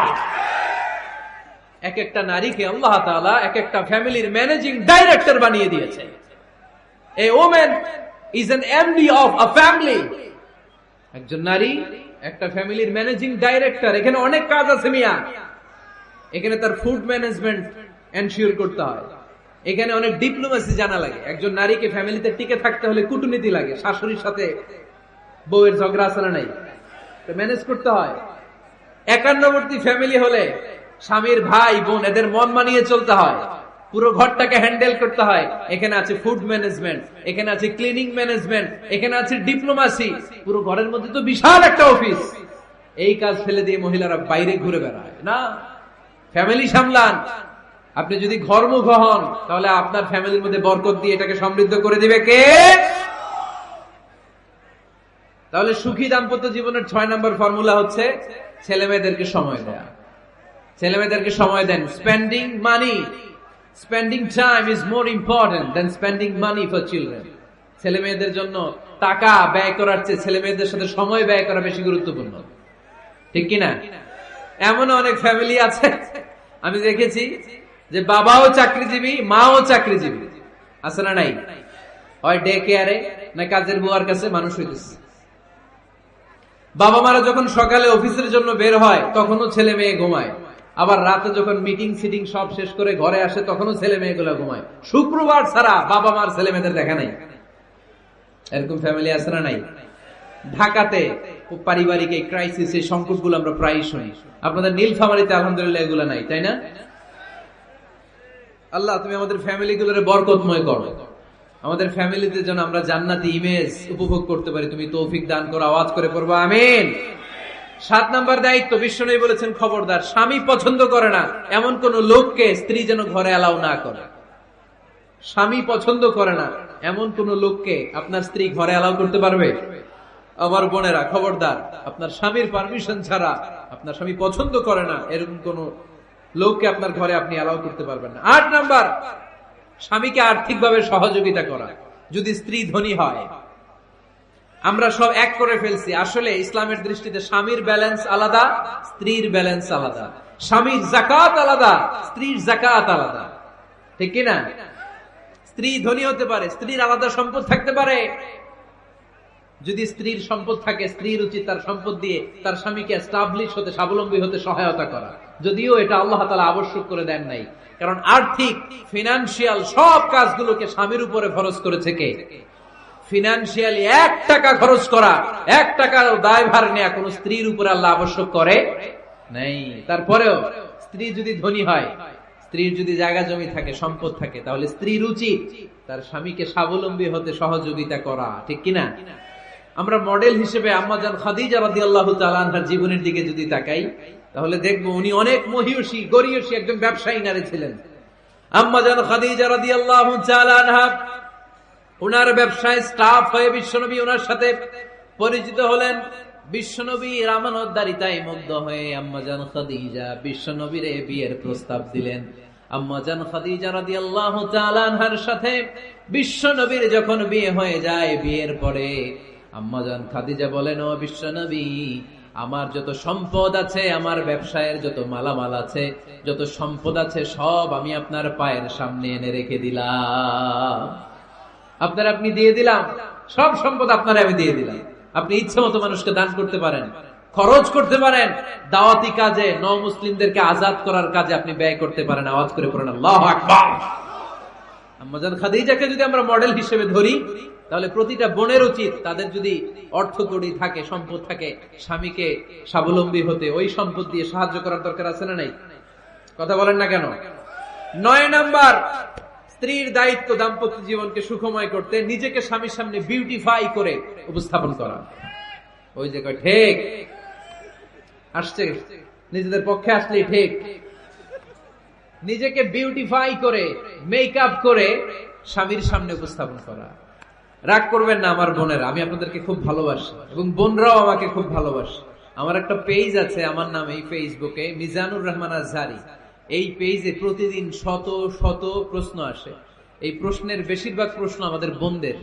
এক একটা নারীকে আল্লাহ তাআলা এক একটা ফ্যামিলির ম্যানেজিং ডাইরেক্টর বানিয়ে দিয়েছে। A woman is an MD of a family. একজন নারী একটা ফ্যামিলির ম্যানেজিং ডাইরেক্টর। এখানে অনেক কাজ আছে মিয়া। এখানে তার ফুড ম্যানেজমেন্ট এনশিওর করতে হয়, এখানে অনেক ডিপ্লোমেসি জানা লাগে। একজন নারীকে ফ্যামিলিতে টিকে থাকতে হলে কূটনীতি লাগে, শাশুড়ির সাথে বউয়ের ঝগড়া আছে না নাই, ম্যানেজ করতে হয়। একান্নবর্তী ফ্যামিলি হলে স্বামীর ভাই বোন এদের মন মানিয়ে চলতে হয়, পুরো ঘরটাকে হ্যান্ডেল করতে হয়। এখানে আছে ফুড ম্যানেজমেন্ট, এখানে আছে ক্লিনিং ম্যানেজমেন্ট, এখানে আছে ডিপ্লোমাসি। পুরো ঘরের মধ্যে তো বিশাল একটা অফিস। এই কাজ ফেলে দিয়ে মহিলারা বাইরে ঘুরে বেড়ায় না, ফ্যামিলি সামলান। আপনি যদি ঘরমুখ হন, তাহলে আপনার ফ্যামিলির মধ্যে বরকত দিয়ে এটাকে সমৃদ্ধ করে দিবে কে? তাহলে সুখী দাম্পত্য জীবনের 6 নম্বর ফর্মুলা হচ্ছে ছেলে মেয়েদেরকে সময় দেয়া। ছেলে মেয়েদেরকে সময় দেন। Spending money, spending time is more important than spending money for children. ছেলে মেয়েদের জন্য টাকা ব্যয় করার চেয়ে ছেলে মেয়েদের সাথে সময় ব্যয় করা বেশি গুরুত্বপূর্ণ। ঠিক কিনা? এমন অনেক ফ্যামিলি আছে আমি দেখেছি যে বাবাও চাকরিজীবী, মাও চাকরিজীবী। আছে না নাই? হয় ডে কেয়ারে না কাজের বুয়ার কাছে মানুষ হইতেছে। বাবা মারা যখন সকালে অফিসের জন্য বের হয় তখনও ছেলে মেয়ে ঘুমায়, আবার রাতে যখন মিটিং সিটিং সব শেষ করে ঘরে আসে তখনও ছেলে মেয়েগুলো ঘুমায়। শুক্রবার ছাড়া বাবা মার ছেলে মেয়েদের দেখা নাই। এরকম ফ্যামিলি আছে না নাই? ঢাকাতে পারিবারিক এই ক্রাইসিস, এই সংকট গুলো আমরা প্রায় শুনি। আপনাদের নীলফামারীতে আলহামদুলিল্লাহ এগুলো নাই, তাই না? আল্লাহ তুমি আমাদের ফ্যামিলি গুলোরে বরকতময় করো, আমাদের ফ্যামিলিতে যেন আমরা জান্নাতি ইমেজ উপভোগ করতে পারি, তুমি তৌফিক দান করো। আওয়াজ করে পড়বো আমিন। 7 নাম্বার দায়িত্ব, বিশ্বনবী বলেছেন খবরদার, স্বামী পছন্দ করে না এমন কোন লোককে স্ত্রী যেন ঘরে অ্যালাউ না করে। স্বামী পছন্দ করে না এমন কোন লোককে আপনার স্ত্রী ঘরে অ্যালাউ করতে পারবে? আমার বোনেরা খবরদার, আপনার স্বামীর পারমিশন ছাড়া, আপনার স্বামী পছন্দ করে না এরকম কোন লোককে আপনার ঘরে আপনি অ্যালাউ করতে পারবেন না। 8 নাম্বার, স্বামীকে আর্থিকভাবে সহযোগিতা করা। যদি স্ত্রী ধনী হয়, আমরা সব এক করে ফেলছি, আসলে ইসলামের দৃষ্টিতে স্বামীর ব্যালেন্স আলাদা, স্ত্রীর ব্যালেন্স আলাদা। স্বামীর যাকাত আলাদা, স্ত্রীর যাকাত আলাদা, ঠিক কিনা? স্ত্রী ধনী হতে পারে, স্ত্রীর আলাদা সম্পদ থাকতে পারে। যদি স্ত্রীর সম্পদ থাকে, স্ত্রীর উচিত তার সম্পদ দিয়ে তার স্বামীকে এস্টাবলিশ হতে, স্বাবলম্বী হতে সহায়তা করা। যদিও এটা আল্লাহ তাআলা আবশ্যক করে দেন নাই, কারণ আর্থিক ফিনান্সিয়াল সব কাজগুলোকে স্বামীর উপরে খরচ করেছে কে? ফিনান্সিয়ালি 1 টাকা খরচ করা, 1 টাকার দায়ভার নেয়া কোন স্ত্রীর উপরে আল্লাহ আবশ্যক করে নাই। তারপরেও স্ত্রী যদি ধনী হয়, স্ত্রীর যদি জায়গা জমি থাকে, সম্পদ থাকে, তাহলে স্ত্রীর উচিত তার স্বামীকে স্বাবলম্বী হতে সহযোগিতা করা, ঠিক কিনা? আমরা মডেল হিসেবে আম্মাজান খাদিজা রাদিয়াল্লাহু তাআলা আনহার জীবনের দিকে যদি তাকাই, তাহলে দেখবো উনি অনেক মহিয়সী, গরিয়সী একজন ব্যবসায়ী নারী ছিলেন। আম্মাজান খাদিজা রাদিয়াল্লাহু তাআলা আনহা ওনার ব্যবসায় স্টাফ হয়ে বিশ্বনবী ওনার সাথে পরিচিত হলেন। বিশ্বনবীর আমানতদারিতায় মুগ্ধ হয়ে আম্মাজান খাদিজা বিশ্বনবীর বিয়ের প্রস্তাব দিলেন। আম্মাজান খাদিজা রাদিয়াল্লাহু তাআলা আনহার সাথে বিশ্বনবীর যখন বিয়ে হয়ে যায়, বিয়ের পরে আম্মাজান খাদিজা বলেন, ও বিশ্বনবী, আমার যত সম্পদ আছে, আমার ব্যবসায়ের যত মালামাল আছে, যত সম্পদ আছে, সব আমি আপনার পায়ের সামনে এনে রেখে দিলাম। আপনি দিয়ে দিলাম, সব সম্পদ আপনার আমি দিয়ে দিলাম। আপনি ইচ্ছে মতো মানুষকে দান করতে পারেন, খরচ করতে পারেন, দাওয়াতি কাজে, মুসলিমদেরকে আজাদ করার কাজে আপনি ব্যয় করতে পারেন। আওয়াজ করে পড়েন আল্লাহু আকবার। আম্মাজান খাদিজাকে যদি আমরা মডেল হিসেবে ধরি, তাহলে প্রতিটা বোনের উচিত তাদের যদি অর্থকড়ি থাকে, সম্পদ থাকে, স্বামীকে স্বাবলম্বী হতে ওই সম্পদ দিয়ে সাহায্য করার দরকার আছে না নাই? কথা বলেন না কেন? 9 নাম্বার, স্ত্রীর দায়িত্ব দাম্পত্য জীবনকে সুখময় করতে নিজেকে স্বামীর সামনে বিউটিফাই করে উপস্থাপন করা। ওই যে কয় ঠিক আসছে, নিজেদের পক্ষে আসলে ঠিক, নিজেকে বিউটিফাই করে, মেকআপ করে স্বামীর সামনে উপস্থাপন করা। রাগ করবেন না আমার বোনেরা, আমি আপনাদেরকে খুব ভালোবাসি এবং বোনরাও আমাকে খুব ভালোবাসে। আমার একটা পেজ আছে আমার নামে ফেসবুকে, মিজানুর রহমান আজহারি। এই পেজে প্রতিদিন শত শত প্রশ্ন আসে। এই প্রশ্নের বেশিরভাগ প্রশ্ন আমাদের বোনদের।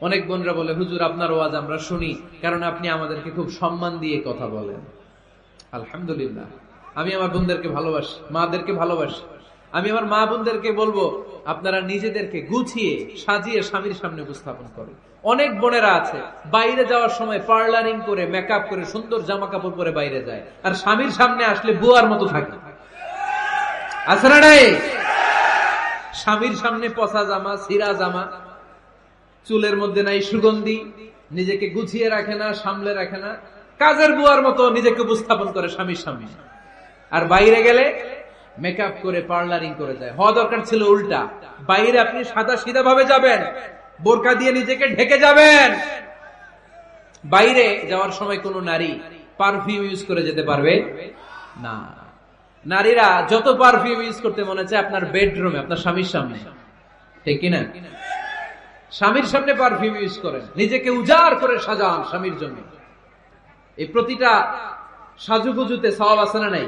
অনেক বোনরা বলে, হুজুর আপনার ওয়াজ আমরা শুনি, কারণ আপনি আমাদেরকে খুব সম্মান দিয়ে কথা বলেন। আলহামদুলিল্লাহ, আমি আমার বোনদেরকে ভালোবাসি, মাদেরকে ভালোবাসি। আমি আমার মা বোনদেরকে বলবো, আপনারা নিজেদেরকে গুছিয়ে সাজিয়ে স্বামীর সামনে উপস্থাপন করেন। অনেক বোনেরা আছে বাইরে যাওয়ার সময় পার্লারিং করে, মেকআপ করে, সুন্দর জামা কাপড় পরে বাইরে যায়, আর স্বামীর সামনে আসলে বুয়ার মতো থাকে। আছে না নাই? স্বামীর সামনে পচা জামা, ছিঁড়া জামা, চুলের মধ্যে নাই সুগন্ধি, নিজেকে গুছিয়ে রাখে না, সামলে রাখে না, কাজের বুয়ার মতো নিজেকে উপস্থাপন করে স্বামীর সামনে। আর বাইরে গেলে মেকআপ করে, পার্লারিং করে যায়। হওয়া দরকার ছিল উল্টা। বাইরে আপনি সাদা সিধা ভাবে যাবেন, বোরকা দিয়ে নিজেকে ঢেকে যাবেন। বাইরে যাওয়ার সময় কোন নারী পারফিউম ইউজ করে যেতে পারবে না। নারীরা যত পারফিউম ইউজ করতে মনে চায় আপনার বেডরুমে, আপনার স্বামীর সামনে, ঠিক কিনা? স্বামীর সামনে পারফিউম ইউজ করেন, নিজেকে উজাড় করে সাজান স্বামীর জন্য। এই প্রতিটা সাজুগুজুতে সওয়াব আছে না নাই?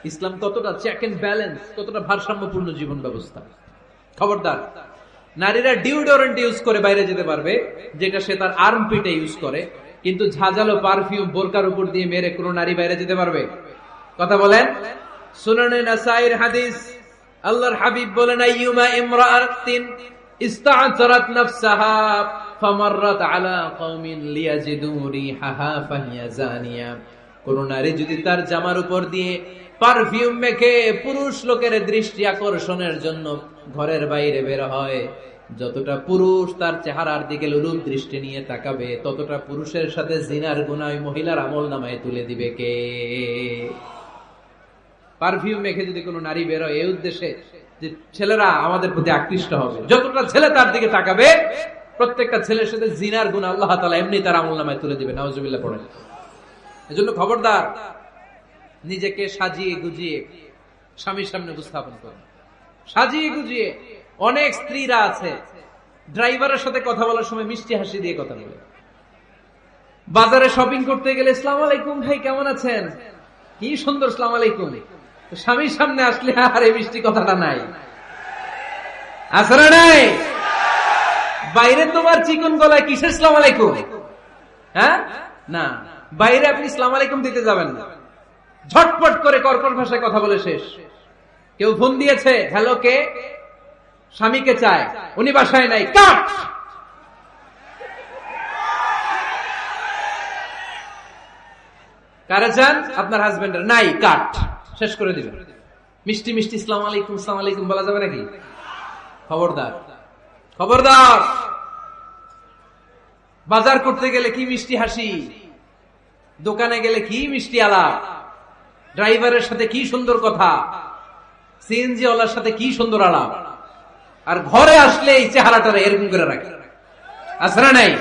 ইসলাম কতটা চেক এন্ড ব্যালেন্স, কতটা ভারসাম্যপূর্ণ জীবন ব্যবস্থা। খবরদার, নারীরা ডিওডোরেন্ট ইউজ করে বাইরে যেতে পারবে, যেটা সে তার আর্মপিটে ইউজ করে, কিন্তু ঝাঁঝালো পারফিউম বোরকার উপর দিয়ে মেরে কোনো নারী বাইরে যেতে পারবে? কথা বলেন। সুনানে নাসাইর হাদিস, আল্লাহর হাবিব বলেন, আইয়ুমা ইমরাআতিন ইস্তা'তারাত নাফসাহা ফামাররাত আলা কওমিন লিয়াজিদু রিহাহা ফাহিয়া জানিয়া। কোন নারী যদি তার জামার উপর দিয়ে পারফিউম মেখে পুরুষ লোকের দৃষ্টি আকর্ষণের জন্য ঘরের বাইরে বের হয়, যতটা পুরুষ তার চেহারার দিকে লোলুপ দৃষ্টি নিয়ে তাকাবে, ততটা পুরুষের সাথে জিনার গুনাহ মহিলার আমলনামায় তুলে দিবে কে? পারফিউম মেখে যদি কোনো নারী বের হয় এই উদ্দেশ্যে যে ছেলেরা আমাদের প্রতি আকৃষ্ট হবে, যতটা ছেলে তার দিকে তাকাবে প্রত্যেকটা ছেলের সাথে জিনার গুনাহ আল্লাহ তাআলা এমনি তার আমলনামায় তুলে দিবে। নাউজুবিল্লাহ পড়েন। এজন্য খবরদার, নিজেকে সাজিয়ে গুজিয়ে স্বামীর সামনে উপস্থাপন করুন। সাজিয়ে গুজিয়ে অনেক স্ত্রীরা আছে ড্রাইভারের সাথে কথা বলার সময় মিষ্টি হাসি দিয়ে কথা বলে। বাজারে শপিং করতে গেলে আসসালামু আলাইকুম ভাই কেমন আছেন, কি সুন্দর আসসালামু আলাইকুম। স্বামীর সামনে আসলে আর এই মিষ্টি কথাটা নাই, আছে না নাই? বাইরে তোমার চিকন গলায় কিসের আসসালামু আলাইকুম? হ্যাঁ না, বাইরে আপনি আসসালামু আলাইকুম দিতে যাবেন না, ঝটপট করে কর্কশ ভাষায় কথা বলে শেষ। কেউ ফোন দিয়েছে, হ্যালো কে? স্বামীকে চায়, উনি বাসায় নাই, কাট। কারে চান? আপনার হাজবেন্ডের, নাই, কাট, শেষ করে দিবেন। মিষ্টি মিষ্টি আসসালামু আলাইকুম আসসালামু আলাইকুম বলা যাবে নাকি? খবরদার, খবরদার। বাজার করতে গেলে কি মিষ্টি হাসি, দোকানে গেলে কি মিষ্টি আলাপ, ড্রাইভারের সাথে কি সুন্দর কথা, সিএনজি ওয়ালার সাথে কি সুন্দর আলাপ, আর ঘরে আসলে এই চেহারাটা এরকম করে রাখে, আছে না নাই?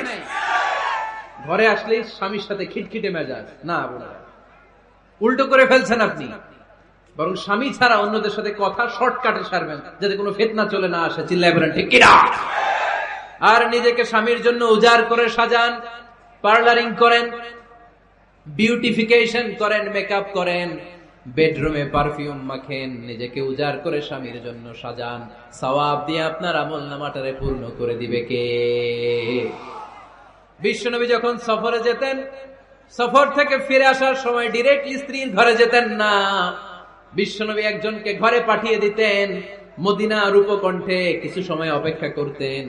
ঘরে আসলে স্বামীর সাথে খিটখিটে মেজাজ না, উল্টো করে ফেলছেন আপনি। বরং স্বামী ছাড়া অন্যদের সাথে কথা শর্টকাটে সারবেন, যাতে কোনো ফিতনা চলে না আসে। চিল্লায় বলেন ঠিক কিনা? আর নিজেকে স্বামীর জন্য উজাড় করে সাজান, পার্লারিং করেন, বিউটিফিকেশন করেন, মেকআপ করেন, বেডরুমে পারফিউম মাখেন, নিজেকে উজাড় করে স্বামীর জন্য সাজান। সওয়াব দিয়ে আপনার আমলনামাটারে পূর্ণ করে দিবে কে? বিশ্বনবী যখন সফরে যেতেন, সফর থেকে ফিরে আসার সময় ডিরেক্টলি স্ত্রীর ঘরে যেতেন না। বিশ্বনবী একজনকে ঘরে পাঠিয়ে দিতেন, মদিনার উপকণ্ঠে কিছু সময় অপেক্ষা করতেন,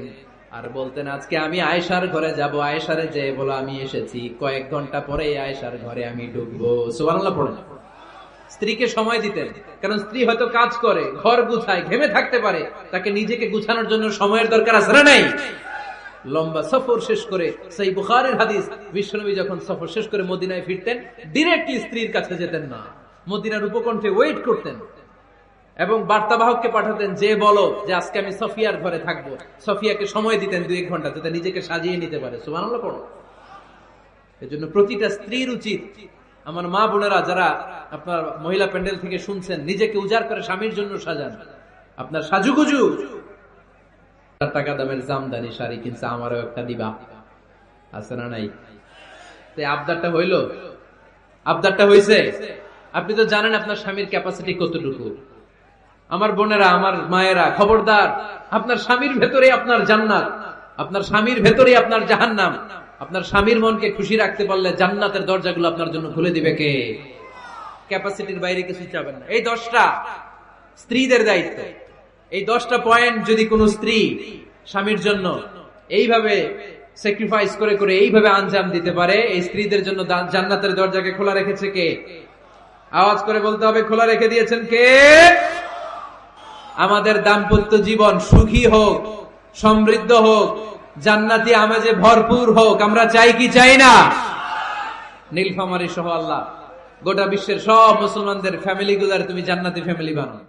আর বলতেন আজকে আমি আয়েশার ঘরে যাব, আয়েশারে যে বলো আমি এসেছি, কয়েক ঘন্টা পরে আয়েশার ঘরে আমি ঢুকবো। সুবহানাল্লাহ পড়েন। স্ত্রীকে সময় দিতেন, কারণ স্ত্রী হয়তো কাজ করে, ঘর গুছায়, ঘেমে থাকতে পারে, তাকে নিজেকে গুছানোর জন্য সময়ের দরকার আছে না নাই? লম্বা সফর শেষ করে, সেই বুখারীর হাদিস, বিশ্বনবী যখন সফর শেষ করে মদিনায় ফিরতেন, ডিরেক্টলি স্ত্রীর কাছে যেতেন না, মদিনার উপকণ্ঠে ওয়েট করতেন এবং বার্তাবাহককে পাঠাতেন, যে বলো যে আজকে আমি সফিয়ার ঘরে থাকবো। সফিয়াকে সময় দিতেন 2-1 ঘন্টা, যাতে নিজেকে সাজিয়ে নিতে পারে। সুবহানাল্লাহ পড়ো। এজন্য প্রতিটা স্ত্রীর উচিত, আমার মা বোনেরা যারা আপনার মহিলা প্যান্ডেল থেকে শুনছেন, নিজেকে উজাড় করে স্বামীর জন্য সাজান। আপনার সাজুগুজু, টাকা দামের জামদানি শাড়ি কিনছে, আমারও একটা দিবা, আছে না নাই? আবদারটা হইল, আবদারটা হয়েছে। আপনি তো জানেন আপনার স্বামীর ক্যাপাসিটি কতটুকু। আমার বোনেরা, আমার মায়েরা, খবরদার, আপনার স্বামীর ভেতরে আপনার জান্নাত, আপনার স্বামীর ভেতরে আপনার জাহান্নাম। আপনার স্বামীর মনকে খুশি রাখতে পারলে জান্নাতের দরজাগুলো আপনার জন্য খুলে দিবে কে? ক্যাপাসিটির বাইরে কিছু চাবেন না। এই 10টা স্ত্রীদের দায়িত্ব। এই 10টা পয়েন্ট যদি কোনো স্ত্রী স্বামীর জন্য এইভাবে স্যাক্রিফাইস করে করে এইভাবে আঞ্জাম দিতে পারে, এই স্ত্রীদের জন্য জান্নাতের দরজাকে খোলা রেখেছে কে? আওয়াজ করে বলতে হবে, খোলা রেখে দিয়েছেন কে? আমাদের দাম্পত্য জীবন সুখী হোক, সমৃদ্ধ হোক, জান্নাতি আমেজে ভরপুর হোক, আমরা চাই কি চাই না? নীলফামারী সহ আল্লাহ গোটা বিশ্বের সব মুসলমানদের ফ্যামিলি গুলার তুমি জান্নাতি ফ্যামিলি বানাও।